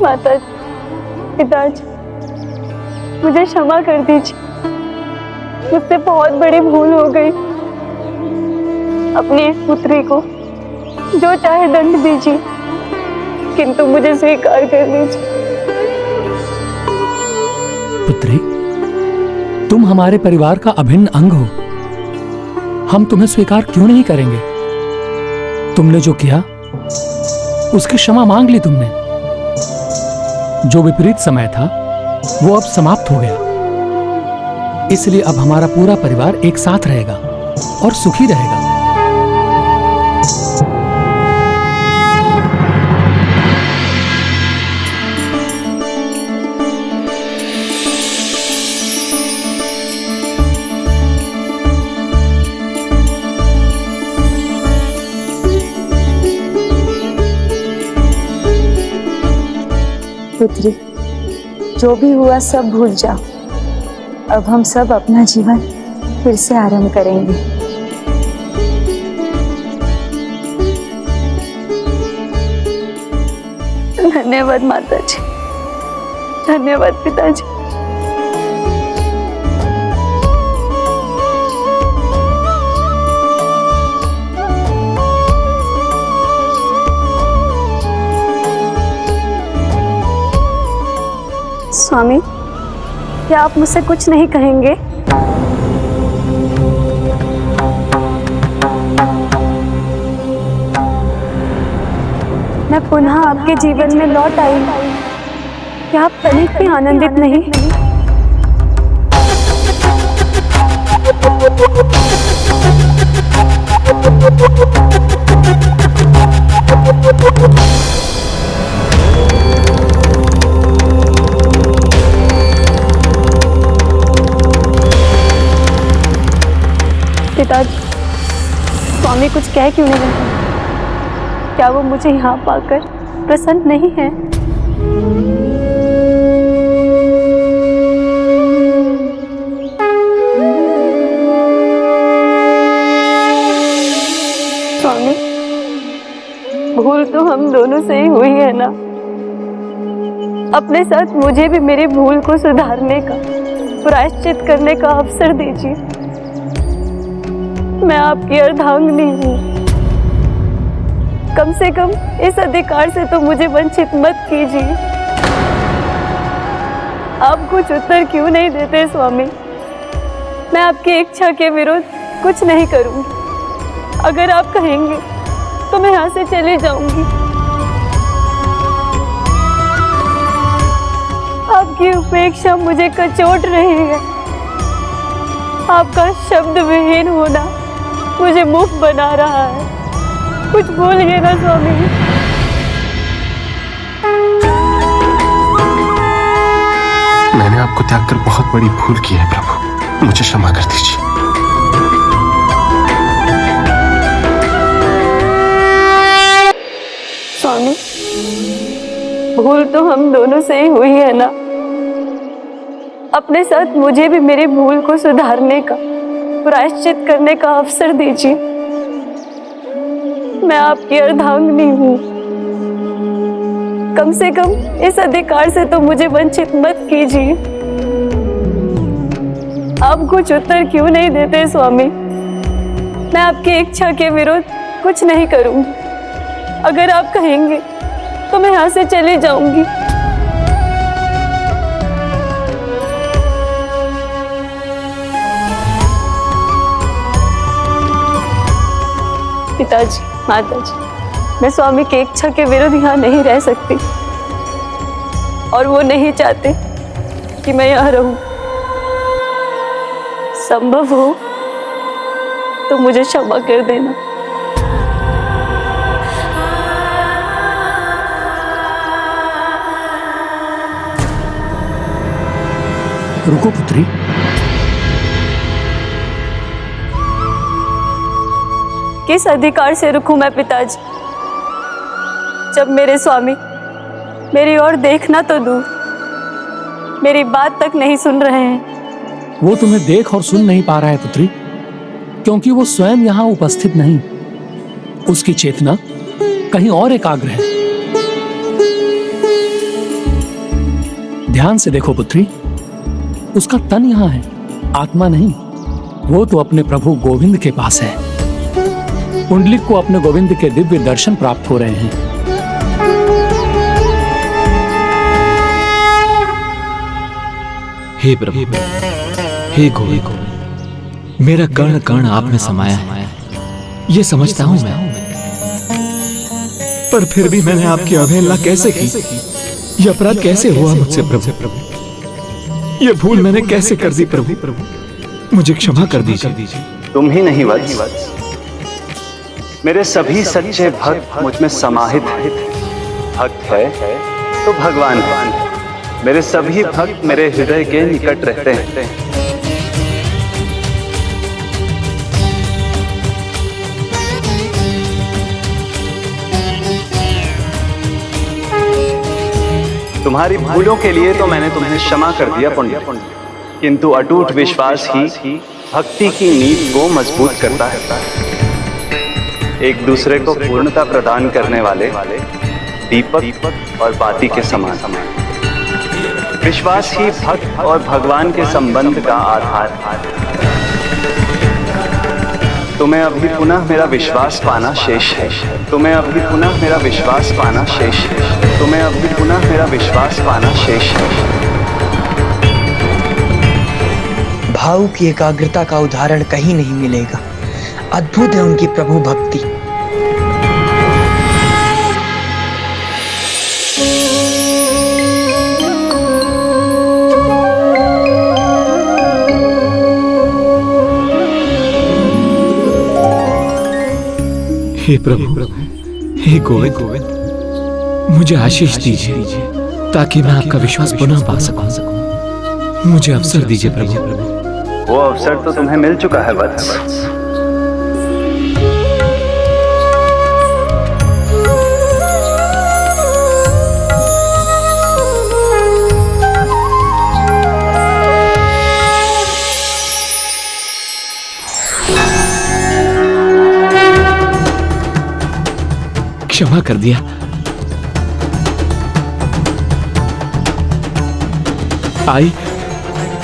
माता जी, पिताजी, मुझे क्षमा कर दीजिए। मुझसे बहुत बड़ी भूल हो गई। अपनी इस पुत्री को जो चाहे दंड दीजिए, किंतु मुझे स्वीकार कर लीजिए। पुत्री, तुम हमारे परिवार का अभिन्न अंग हो। हम तुम्हें स्वीकार क्यों नहीं करेंगे? तुमने जो किया उसकी क्षमा मांग ली तुमने। जो विपरीत समय था वो अब समाप्त हो गया। इसलिए अब हमारा पूरा परिवार एक साथ रहेगा और सुखी रहेगा। पुत्री, जो भी हुआ सब भूल जाओ। अब हम सब अपना जीवन फिर से आरंभ करेंगे। धन्यवाद माता जी, धन्यवाद पिताजी। स्वामी, क्या आप मुझसे कुछ नहीं कहेंगे? मैं पुनः आपके जीवन में लौट आई। क्या आप तनिक भी आनंदित नहीं? पिताजी, स्वामी कुछ कह क्यों नहीं रहे? क्या वो मुझे यहाँ पाकर प्रसन्न नहीं है? स्वामी, भूल तो हम दोनों से ही हुई है ना। अपने साथ मुझे भी मेरी भूल को सुधारने का, प्रायश्चित करने का अवसर दीजिए। मैं आपकी अर्धांगिनी हूँ। कम से कम इस अधिकार से तो मुझे वंचित मत कीजिए। आप कुछ उत्तर क्यों नहीं देते स्वामी? मैं आपकी इच्छा के विरुद्ध कुछ नहीं करूंगी। अगर आप कहेंगे तो मैं यहाँ से चली जाऊंगी। आपकी उपेक्षा मुझे कचोट रही है। आपका शब्द विहीन होना मुझे मुक्त बना रहा है। कुछ बोलिए ना स्वामी। मैंने आपको त्याग कर बहुत बड़ी भूल की है प्रभु, मुझे क्षमा कर दीजिए। स्वामी, भूल तो हम दोनों से ही हुई है ना। अपने साथ मुझे भी मेरी भूल को सुधारने का, प्रायश्चित करने का अवसर दीजिए। मैं आपकी अर्धांगिनी हूँ। कम से कम इस अधिकार से तो मुझे वंचित मत कीजिए। आप कुछ उत्तर क्यों नहीं देते स्वामी? मैं आपकी इच्छा के विरुद्ध कुछ नहीं करूंगी। अगर आप कहेंगे तो मैं यहाँ से चली जाऊंगी। पिताजी, माताजी, मैं स्वामी की इच्छा के विरुद्ध यहाँ नहीं रह सकती और वो नहीं चाहते कि मैं यहाँ रहूं। संभव हो तो मुझे क्षमा कर देना। रुको पुत्री, किस अधिकार से रुकूं मैं पिताजी, जब मेरे स्वामी मेरी ओर देखना तो दूर, मेरी बात तक नहीं सुन रहे हैं। वो तुम्हें देख और सुन नहीं पा रहा है पुत्री, क्योंकि वो स्वयं यहाँ उपस्थित नहीं। उसकी चेतना कहीं और एकाग्र है। ध्यान से देखो पुत्री, उसका तन यहाँ है, आत्मा नहीं। वो तो अपने प्रभु गोविंद के पास है। पुंडलिक को अपने गोविंद के दिव्य दर्शन प्राप्त हो रहे हैं। हे प्रभु, हे गोविंद, मेरा कर्ण कर्ण आप में समाया है, ये समझता हूं मैं, पर फिर भी मैंने आपकी अवहेलना कैसे की? यह अपराध कैसे हुआ मुझसे प्रभु? यह भूल मैंने कैसे कर दी प्रभु? मुझे क्षमा कर दीजिए। तुम ही नहीं वत्स, मेरे सभी सच्चे भक्त मुझ में समाहित हैं। भक्त है तो भगवान है। मेरे सभी भक्त मेरे हृदय के निकट रहते हैं। तुम्हारी भूलों के लिए तो मैंने तुम्हें क्षमा कर दिया पुण्य, किंतु अटूट विश्वास ही भक्ति की नींव को मजबूत करता है। एक दूसरे को पूर्णता प्रदान करने वाले दीपक और बाती के समान। विश्वास ही भक्त और भगवान के संबंध का आधार है। तुम्हें अभी पुनः मेरा विश्वास पाना शेष है। तुम्हें अभी पुनः मेरा विश्वास पाना शेष है। तुम्हें अभी पुनः मेरा विश्वास पाना शेष है। भाव की एकाग्रता का उदाहरण कहीं नहीं मिलेगा। अद्भुत है उनकी प्रभु भक्ति। हे प्रभु, हे गोविंद, मुझे आशीष दीजिए ताकि मैं आपका विश्वास पुनः पा सकूं। मुझे अवसर दीजिए प्रभु। वो अवसर तो तुम्हें मिल चुका है वत्स। क्षमा कर दिया। आई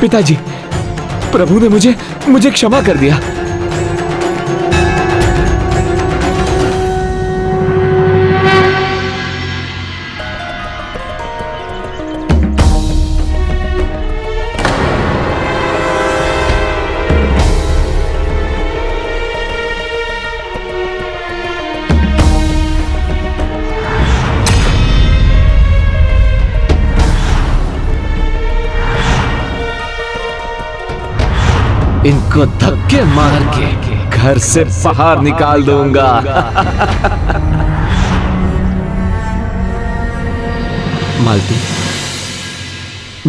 पिताजी, प्रभु ने मुझे क्षमा कर दिया। इनको धक्के मार के घर से बाहर निकाल दूंगा। मालती,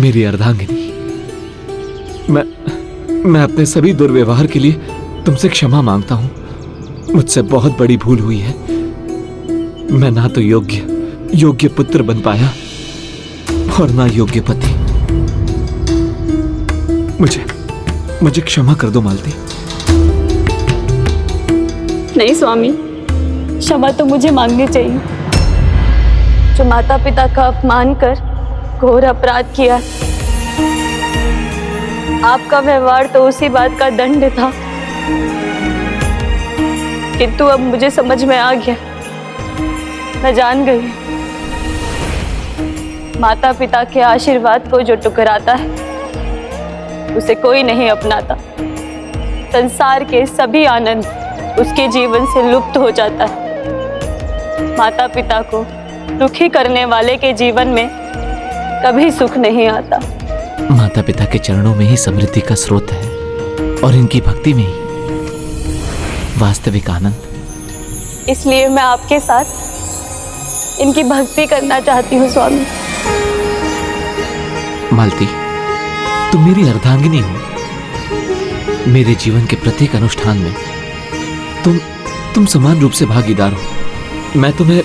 मेरी अर्धांगिनी, मैं अपने सभी दुर्व्यवहार के लिए तुमसे क्षमा मांगता हूं। मुझसे बहुत बड़ी भूल हुई है। मैं ना तो योग्य पुत्र बन पाया और ना योग्य पति। मुझे क्षमा कर दो मालती। नहीं स्वामी, क्षमा तो मुझे मांगनी चाहिए। जो माता पिता का अपमान कर घोर अपराध किया। आपका व्यवहार तो उसी बात का दंड था, किंतु अब मुझे समझ में आ गया। मैं जान गई, माता पिता के आशीर्वाद को जो टुकराता है उसे कोई नहीं अपनाता। संसार के सभी आनंद उसके जीवन से लुप्त हो जाता है। माता पिता को दुखी करने वाले के जीवन में कभी सुख नहीं आता। माता पिता के चरणों में ही समृद्धि का स्रोत है और इनकी भक्ति में ही वास्तविक आनंद। इसलिए मैं आपके साथ इनकी भक्ति करना चाहती हूँ स्वामी। मालती, तुम मेरी अर्धांगिनी हो। मेरे जीवन के प्रत्येक अनुष्ठान में तुम समान रूप से भागीदार हो। मैं तुम्हें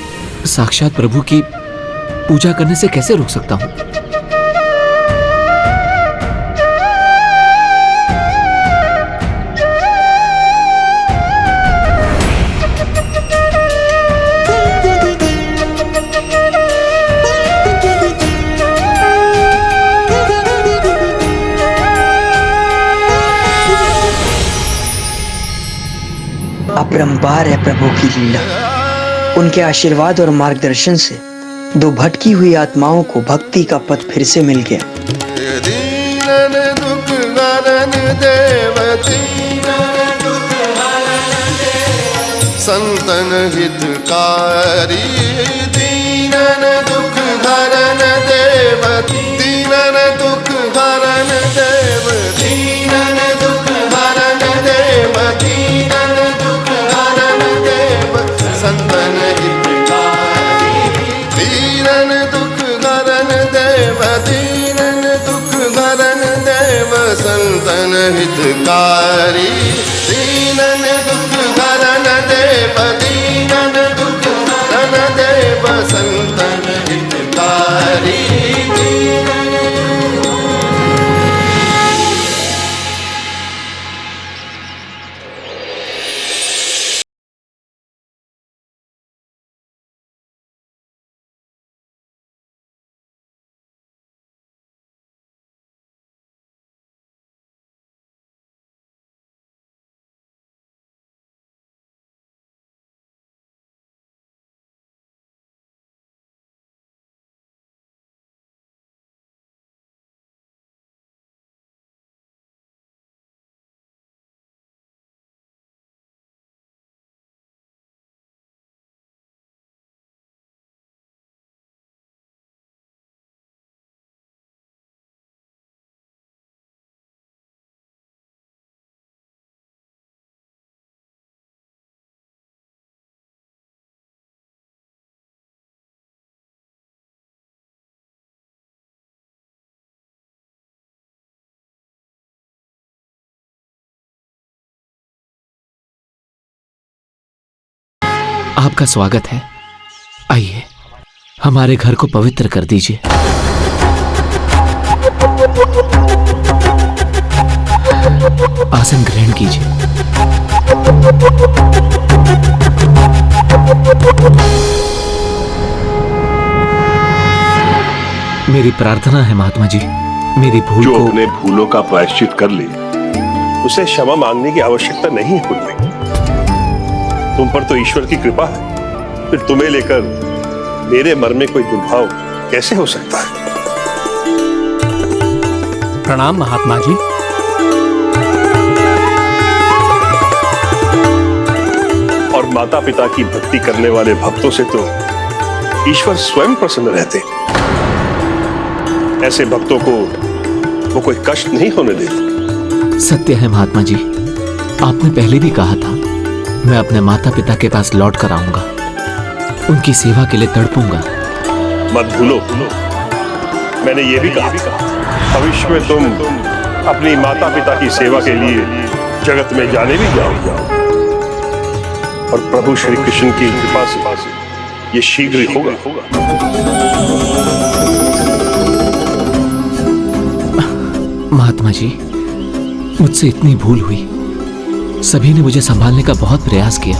साक्षात प्रभु की पूजा करने से कैसे रोक सकता हूं? अपरंपार है प्रभु की लीला। उनके आशीर्वाद और मार्गदर्शन से दो भटकी हुई आत्माओं को भक्ति का पथ फिर से मिल गया। दीनन दुख हरन देव, दीनन दुख हरन देव, संतन हितकारी, दीनन दुख हरन देव, दीनन दुख हरन देव, दीनन दुख हरन देव, दीनन दुख हरन देव, संतन हितकारी, दीनन दुख हरन देव, दीनन दुख हरन देव, संतन हितकारी, दीनन दुख हरन देव, दीनन दुख हरन देव, संतन हितकारी। आपका स्वागत है। आइए, हमारे घर को पवित्र कर दीजिए। आसन ग्रहण कीजिए। मेरी प्रार्थना है महात्मा जी, मेरी भूल जो को अपने भूलों का प्रायश्चित कर ले, उसे क्षमा मांगने की आवश्यकता नहीं है पुण्य। तुम पर तो ईश्वर की कृपा है, फिर तुम्हें लेकर मेरे मन में कोई दुर्भाव कैसे हो सकता है? प्रणाम महात्मा जी। और माता पिता की भक्ति करने वाले भक्तों से तो ईश्वर स्वयं प्रसन्न रहते। ऐसे भक्तों को वो कोई कष्ट नहीं होने देते। सत्य है महात्मा जी, आपने पहले भी कहा था मैं अपने माता पिता के पास लौट कर आऊंगा, उनकी सेवा के लिए तड़पूंगा। मत भूलो, मैंने ये भी कहा भविष्य में तुम अपनी माता पिता की सेवा के लिए जगत में जाने भी जाओगे, और प्रभु श्री कृष्ण की कृपा से ये शीघ्र ही होगा। महात्मा जी, मुझसे इतनी भूल हुई। सभी ने मुझे संभालने का बहुत प्रयास किया,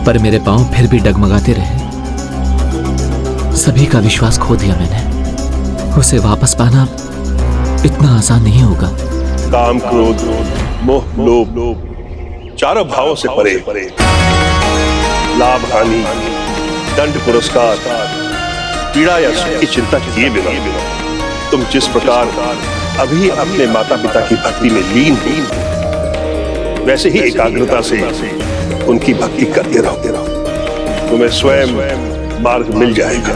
पर मेरे पांव फिर भी डगमगाते रहे। सभी का विश्वास खो दिया मैंने। उसे वापस पाना इतना आसान नहीं होगा। काम, क्रोध, मोह, लोभ चारों भावों से परे, लाभ, हानि, दंड, पुरस्कार, पीड़ा या सुख की चिंता किए बिना तुम जिस प्रकार अभी अपने माता पिता की भक्ति में लीन हो, वैसे ही एकाग्रता से उनकी भक्ति करते रहो। तुम्हें स्वयं मार्ग मिल जाएगा।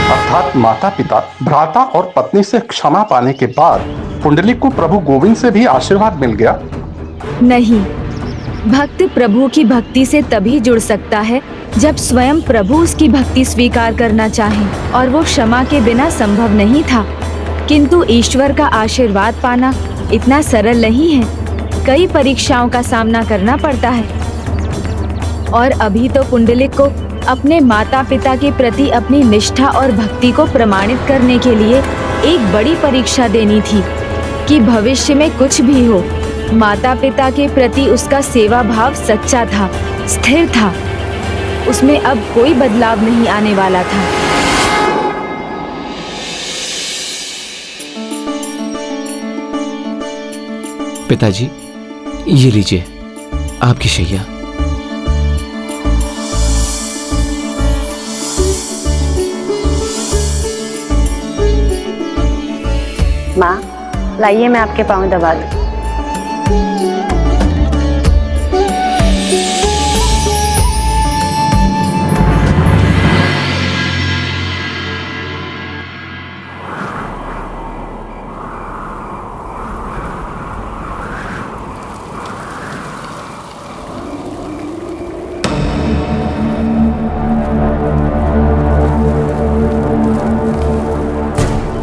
अर्थात माता पिता, भ्राता और पत्नी से क्षमा पाने के बाद पुंडलिक को प्रभु गोविंद से भी आशीर्वाद मिल गया। नहीं, भक्त प्रभु की भक्ति से तभी जुड़ सकता है जब स्वयं प्रभु उसकी भक्ति स्वीकार करना चाहें, और वो क्षमा के बिना संभव नहीं था। किंतु ईश्वर का आशीर्वाद पाना इतना सरल नहीं है, कई परीक्षाओं का सामना करना पड़ता है। और अभी तो पुंडलिक को अपने माता पिता के प्रति अपनी निष्ठा और भक्ति को प्रमाणित करने के लिए एक बड़ी परीक्षा देनी थी कि भविष्य में कुछ भी हो, माता पिता के प्रति उसका सेवा भाव सच्चा था, स्थिर था। उसमें अब कोई बदलाव नहीं आने वाला था। पिताजी, ये लीजिए आपकी शैया। माँ, लाइए मैं आपके पाँव दबा दूं।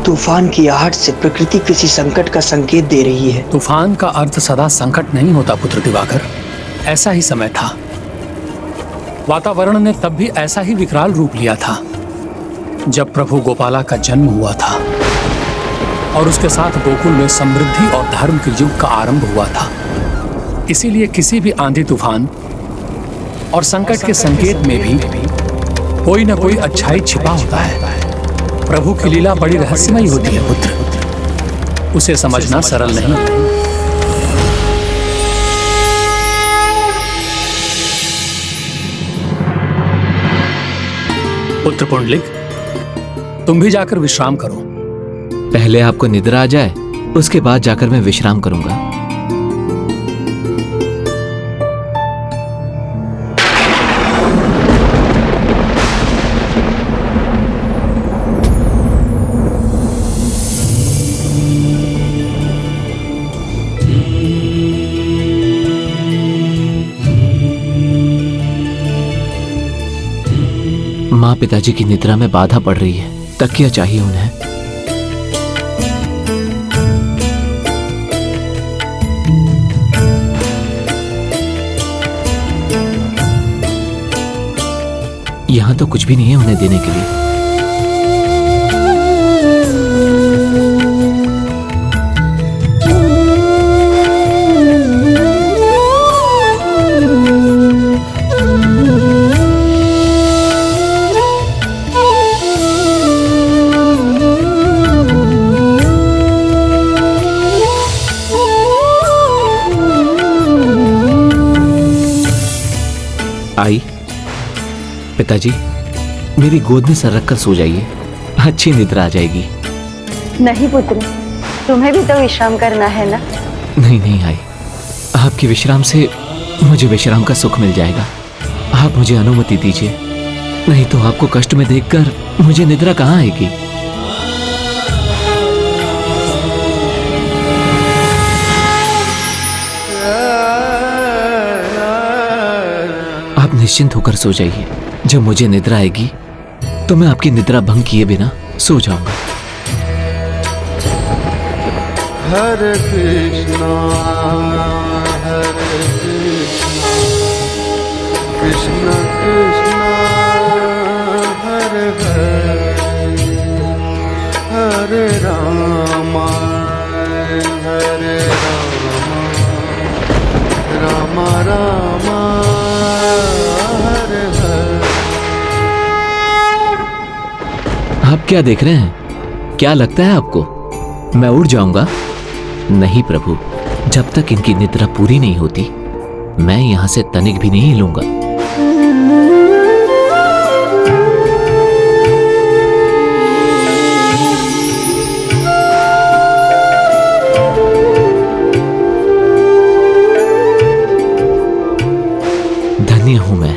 तूफान की आहट से प्रकृति किसी संकट का संकेत दे रही है। तूफान का अर्थ सदा संकट नहीं होता पुत्र दिवाकर। ऐसा ही समय था, वातावरण ने तब भी ऐसा ही विकराल रूप लिया था जब प्रभु गोपाला का जन्म हुआ था और उसके साथ गोकुल में समृद्धि और धर्म के युग का आरंभ हुआ था। इसीलिए किसी भी आंधी तूफान और संकट के संकेत में भी कोई न कोई अच्छाई छिपा होता है। प्रभु की लीला बड़ी रहस्यमयी होती है पुत्र, उसे समझना सरल नहीं। पुत्र पुंडलिक, तुम भी जाकर विश्राम करो। पहले आपको निद्रा आ जाए, उसके बाद जाकर मैं विश्राम करूंगा। माँ पिताजी की निद्रा में बाधा पड़ रही है, तकिया चाहिए उन्हें। यहां तो कुछ भी नहीं है उन्हें देने के लिए। आई, पिताजी मेरी गोद में सर रखकर सो जाइए, अच्छी निद्रा आ जाएगी। नहीं पुत्र, तुम्हें भी तो विश्राम करना है ना। नहीं नहीं आई, आपके विश्राम से मुझे विश्राम का सुख मिल जाएगा। आप मुझे अनुमति दीजिए, नहीं तो आपको कष्ट में देखकर मुझे निद्रा कहाँ आएगी। आप निश्चिंत होकर सो जाइए, जब मुझे निद्रा आएगी तो मैं आपकी निद्रा भंग किए बिना सो जाऊंगा। हरे कृष्णा कृष्ण कृष्ण हरे हरे हरे राम हरे राम राम राम हरे हरे। आप क्या देख रहे हैं? क्या लगता है आपको मैं उड़ जाऊंगा? नहीं प्रभु, जब तक इनकी निद्रा पूरी नहीं होती मैं यहां से तनिक भी नहीं हिलूंगा। धन्य हूं मैं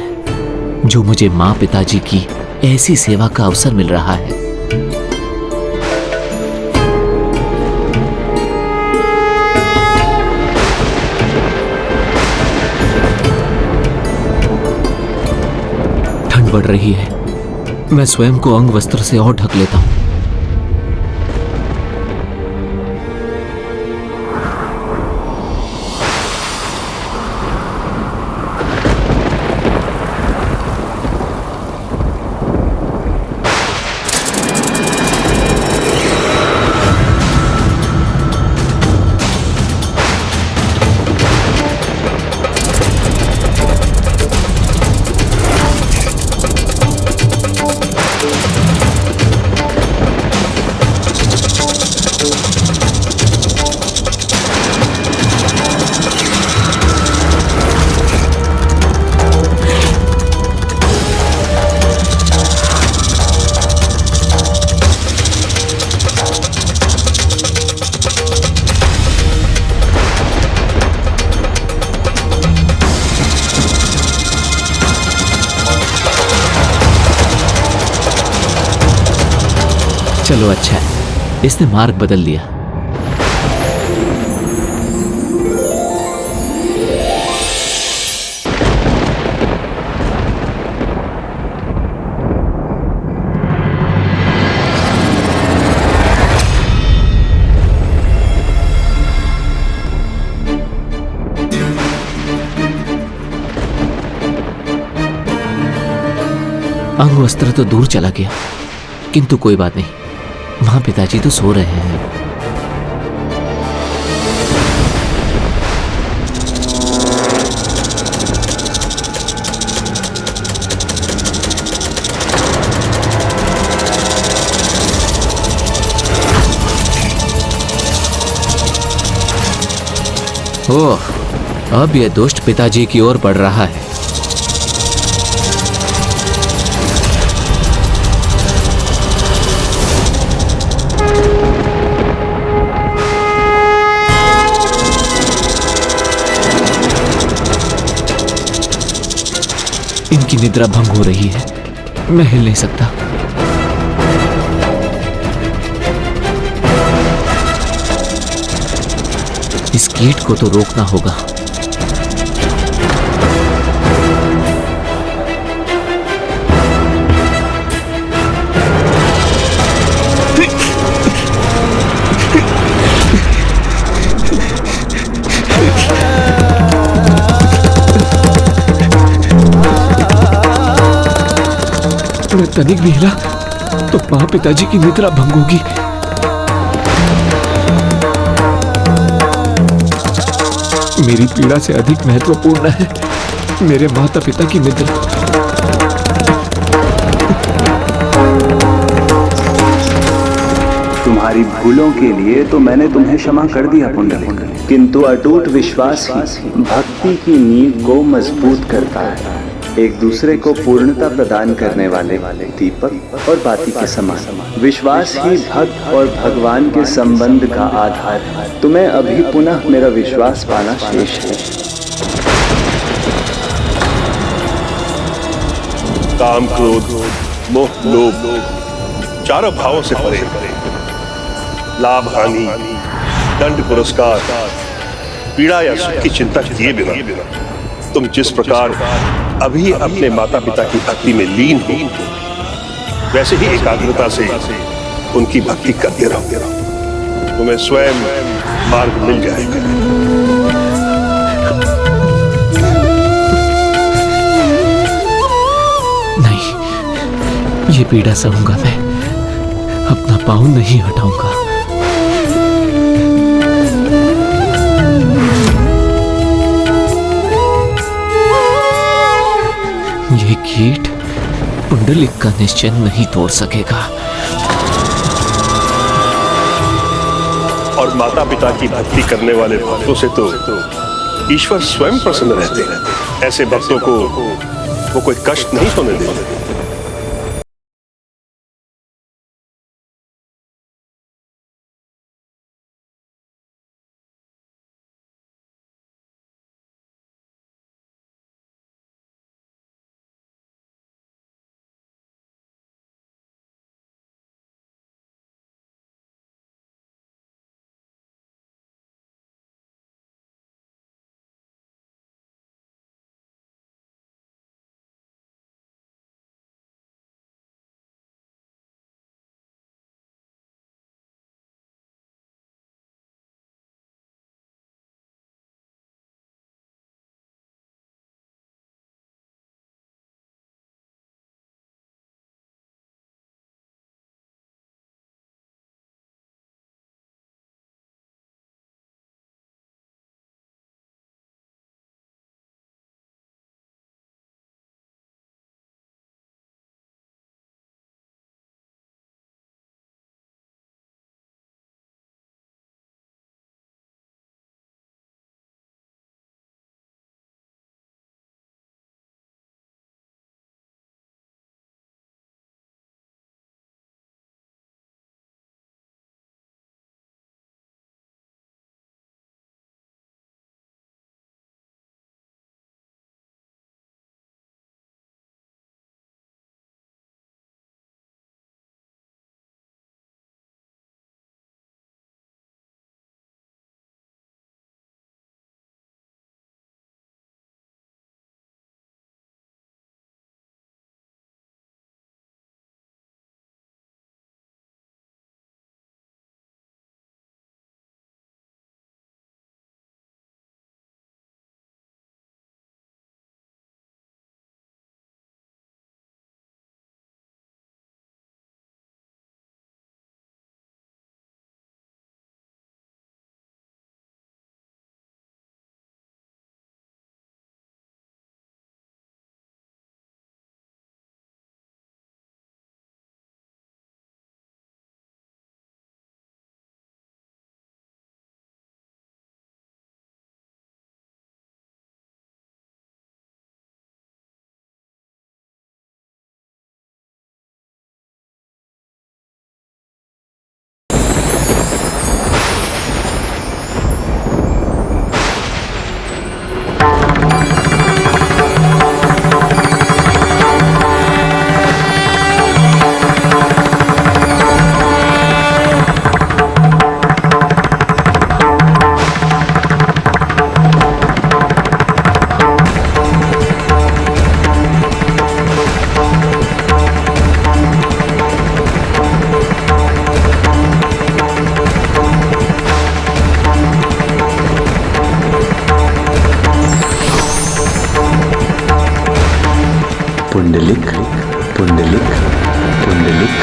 जो मुझे मां पिताजी की ऐसी सेवा का अवसर मिल रहा है। ठंड बढ़ रही है, मैं स्वयं को अंग वस्त्र से और ढक लेता हूं। चलो अच्छा है, इसने मार्ग बदल लिया। अंग वस्त्र तो दूर चला गया, किंतु कोई बात नहीं, वहां पिताजी तो सो रहे हैं। ओह, अब यह दुष्ट पिताजी की ओर बढ़ रहा है। इनकी निद्रा भंग हो रही है, मैं हिल नहीं सकता। इस कीट को तो रोकना होगा। मैं तनिक भी हिला तो मां पिताजी की निद्रा भंग होगी। मेरी पीड़ा से अधिक महत्वपूर्ण है मेरे माता पिता की निद्रा। तुम्हारी भूलों के लिए तो मैंने तुम्हें क्षमा कर दिया पुंडलिक, किंतु अटूट विश्वास ही भक्ति की नींव को मजबूत करता है। एक दूसरे को पूर्णता प्रदान करने वाले दीपक और बाती के समान विश्वास ही भक्त और भगवान के संबंध का आधार है। तुम्हें अभी पुनः मेरा विश्वास पाना शेष है। काम, क्रोध, मोह, लोभ चारों भावों से परे, लाभ हानि, दंड पुरस्कार, पीड़ा या सुख की चिंता किए बिना तुम जिस प्रकार अभी अपने माता पिता की भक्ति में लीन हो, वैसे ही एकाग्रता से उनकी भक्ति करते रहो। तुम्हें स्वयं मार्ग मिल जाएगा। नहीं, ये पीड़ा सहूंगा मैं, अपना पाँव नहीं हटाऊंगा। ये कीट पुंडलिक का निश्चय नहीं तोड़ सकेगा। और माता पिता की भक्ति करने वाले भक्तों से तो ईश्वर स्वयं प्रसन्न रहते हैं। ऐसे भक्तों को वो कोई कष्ट नहीं होने देते। पुंडलिक पुंडलिक पुंडलिक।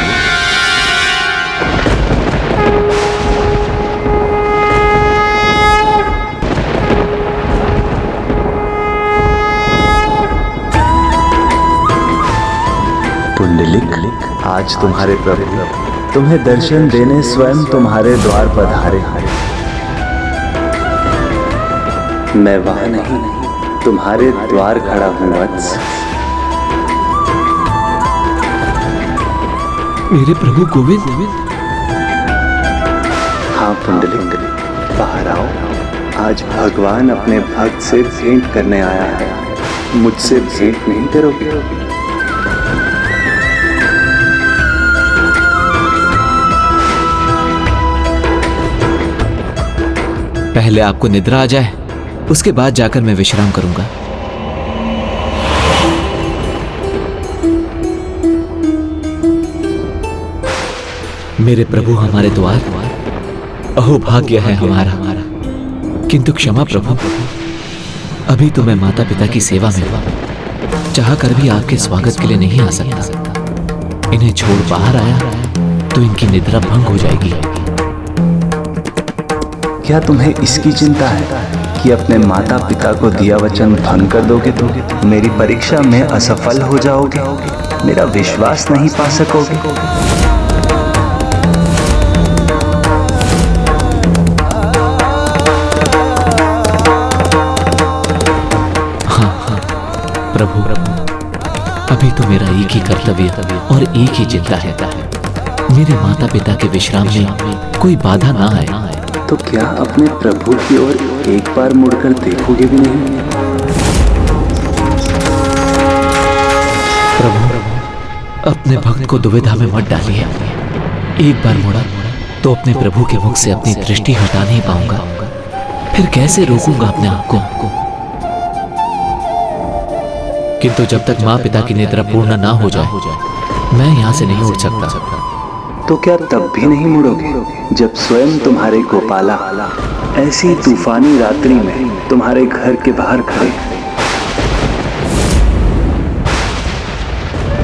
पुंडलिक, आज तुम्हारे प्रभु तुम्हें दर्शन देने स्वयं तुम्हारे द्वार पधारे। मैं वहां नहीं, तुम्हारे द्वार खड़ा हूं वत्स। मेरे प्रभु गोविंद। हाँ पुंडलिक, बाहर आओ। आज भगवान अपने भक्त से भेंट करने आया है। मुझसे भेंट नहीं करोगे? पहले आपको निद्रा आ जाए, उसके बाद जाकर मैं विश्राम करूंगा। मेरे प्रभु हमारे द्वार, अहो भाग्य है हमारा। किंतु क्षमा प्रभु, अभी तो मैं माता पिता की सेवा में हूं, चाह कर भी आपके स्वागत के लिए नहीं आ सकता। इन्हें छोड़ बाहर आया तो इनकी निद्रा भंग हो जाएगी। क्या तुम्हें इसकी चिंता है कि अपने माता पिता को दिया वचन भंग कर दोगे तो मेरी परीक्षा में असफल हो जाओगे, मेरा विश्वास नहीं पा सकोगे? हाँ प्रभु, अभी तो मेरा एक ही कर्तव्य और एक ही चिंता है, मेरे माता पिता के विश्राम में कोई बाधा ना आए। तो क्या अपने प्रभु की ओर एक बार मुड़कर देखोगे भी नहीं? प्रभु, अपने भक्त को दुविधा में मत डालिए। एक बार मुड़ा तो अपने प्रभु के मुख से अपनी दृष्टि हटा नहीं पाऊंगा, फिर कैसे रोकूंगा अपने आप को? किंतु जब तक माँ पिता की निद्रा पूर्ण ना हो जाए, मैं यहाँ से नहीं उठ सकता। तो क्या तब भी नहीं मुड़ोगे जब स्वयं तुम्हारे गोपाला ऐसी तूफानी रात्रि में तुम्हारे घर के बाहर खड़े?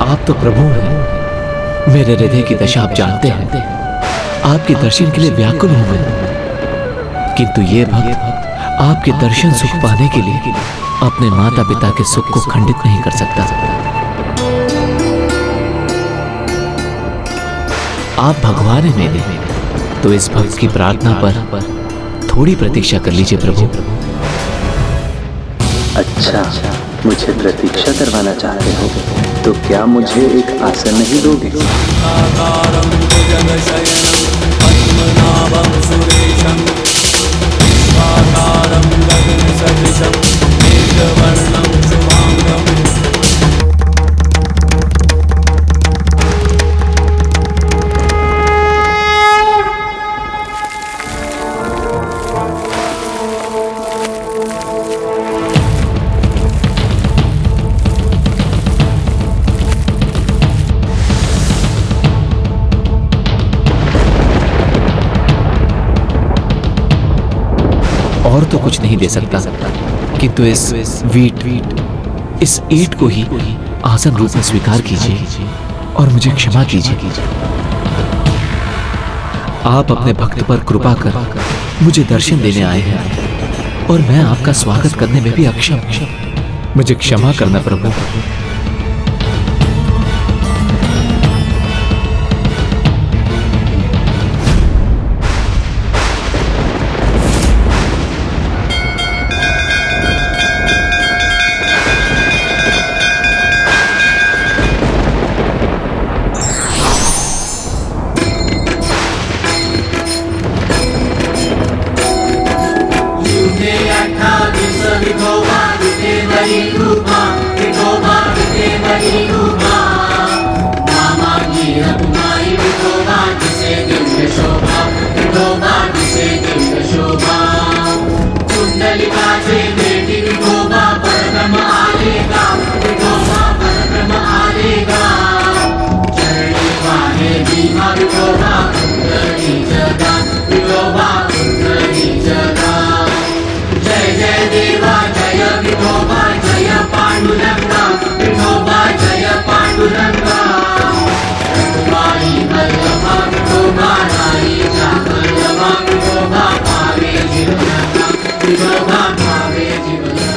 आप तो प्रभु हैं, मेरे हृदय की दशा आप जानते हैं। आपके दर्शन के लिए व्याकुल हूं मैं, किंतु ये भक्त आपके दर्शन सुख पाने के लिए अपने माता पिता के सुख को खंडित नहीं कर सकता। आप भगवान हैं मेरे, तो इस भक्त की प्रार्थना पर थोड़ी प्रतीक्षा कर लीजिए प्रभु। अच्छा, मुझे प्रतीक्षा करवाना चाहते हो तो क्या मुझे एक आसन नहीं दोगे? और तो कुछ नहीं दे सकता, किंतु इस ईंट को ही आसन रूप में स्वीकार कीजिए और मुझे क्षमा कीजिए। आप अपने भक्त पर कृपा कर मुझे दर्शन देने आए हैं और मैं आपका स्वागत करने में भी अक्षम हूं। मुझे क्षमा करना प्रभु। Viఠोबा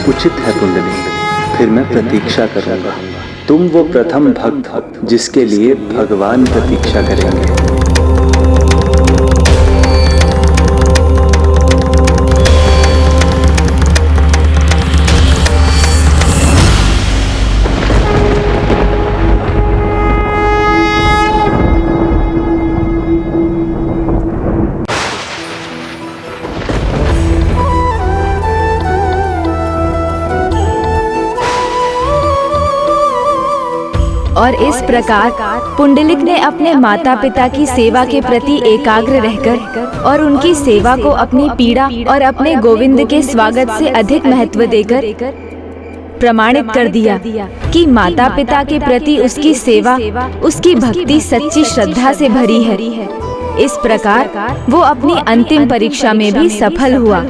उचित है पुंडलिक, फिर मैं प्रतीक्षा करूंगा। तुम वो प्रथम भक्त जिसके लिए भगवान प्रतीक्षा करेंगे। और इस प्रकार पुंडलिक ने अपने माता पिता की सेवा के प्रति एकाग्र रहकर और उनकी सेवा को अपनी पीड़ा और अपने गोविंद के स्वागत से अधिक महत्व देकर प्रमाणित कर दिया कि माता पिता के प्रति उसकी सेवा, उसकी भक्ति सच्ची श्रद्धा से भरी है। इस प्रकार वो अपनी अंतिम परीक्षा में भी सफल हुआ।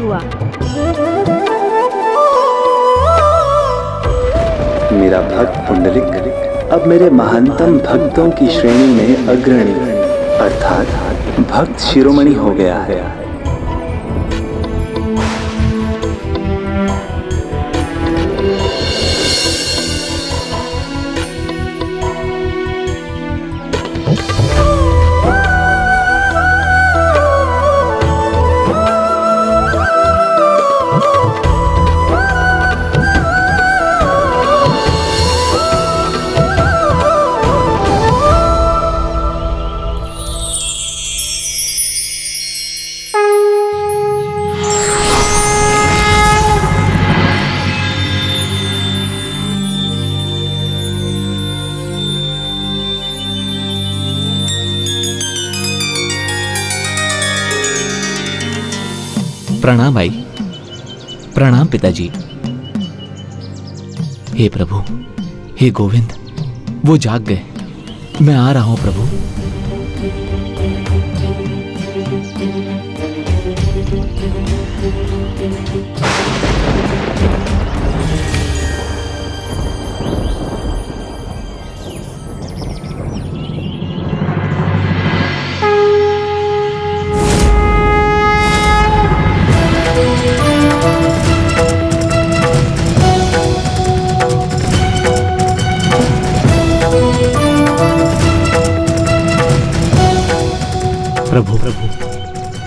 मेरा भक्त पुंडलिक अब मेरे महानतम भक्तों की श्रेणी में अग्रणी अर्थात भक्त शिरोमणि हो गया है। प्रणाम आई, प्रणाम पिताजी। हे प्रभु, हे गोविंद, वो जाग गए। मैं आ रहा हूं प्रभु। प्रभु,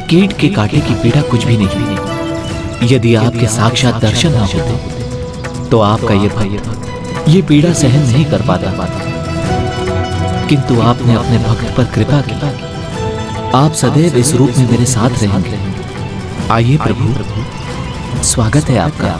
कीट के काटे की पीड़ा कुछ भी नहीं। यदि आपके साक्षात दर्शन ना होते तो आपका ये भक्त ये पीड़ा सहन नहीं कर पाता। किंतु आपने अपने भक्त पर कृपा की। आप सदैव इस रूप में मेरे साथ रहेंगे। आइए प्रभु, स्वागत है आपका।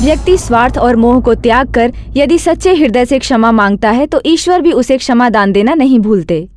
व्यक्ति स्वार्थ और मोह को त्याग कर यदि सच्चे हृदय से क्षमा मांगता है तो ईश्वर भी उसे क्षमा दान देना नहीं भूलते।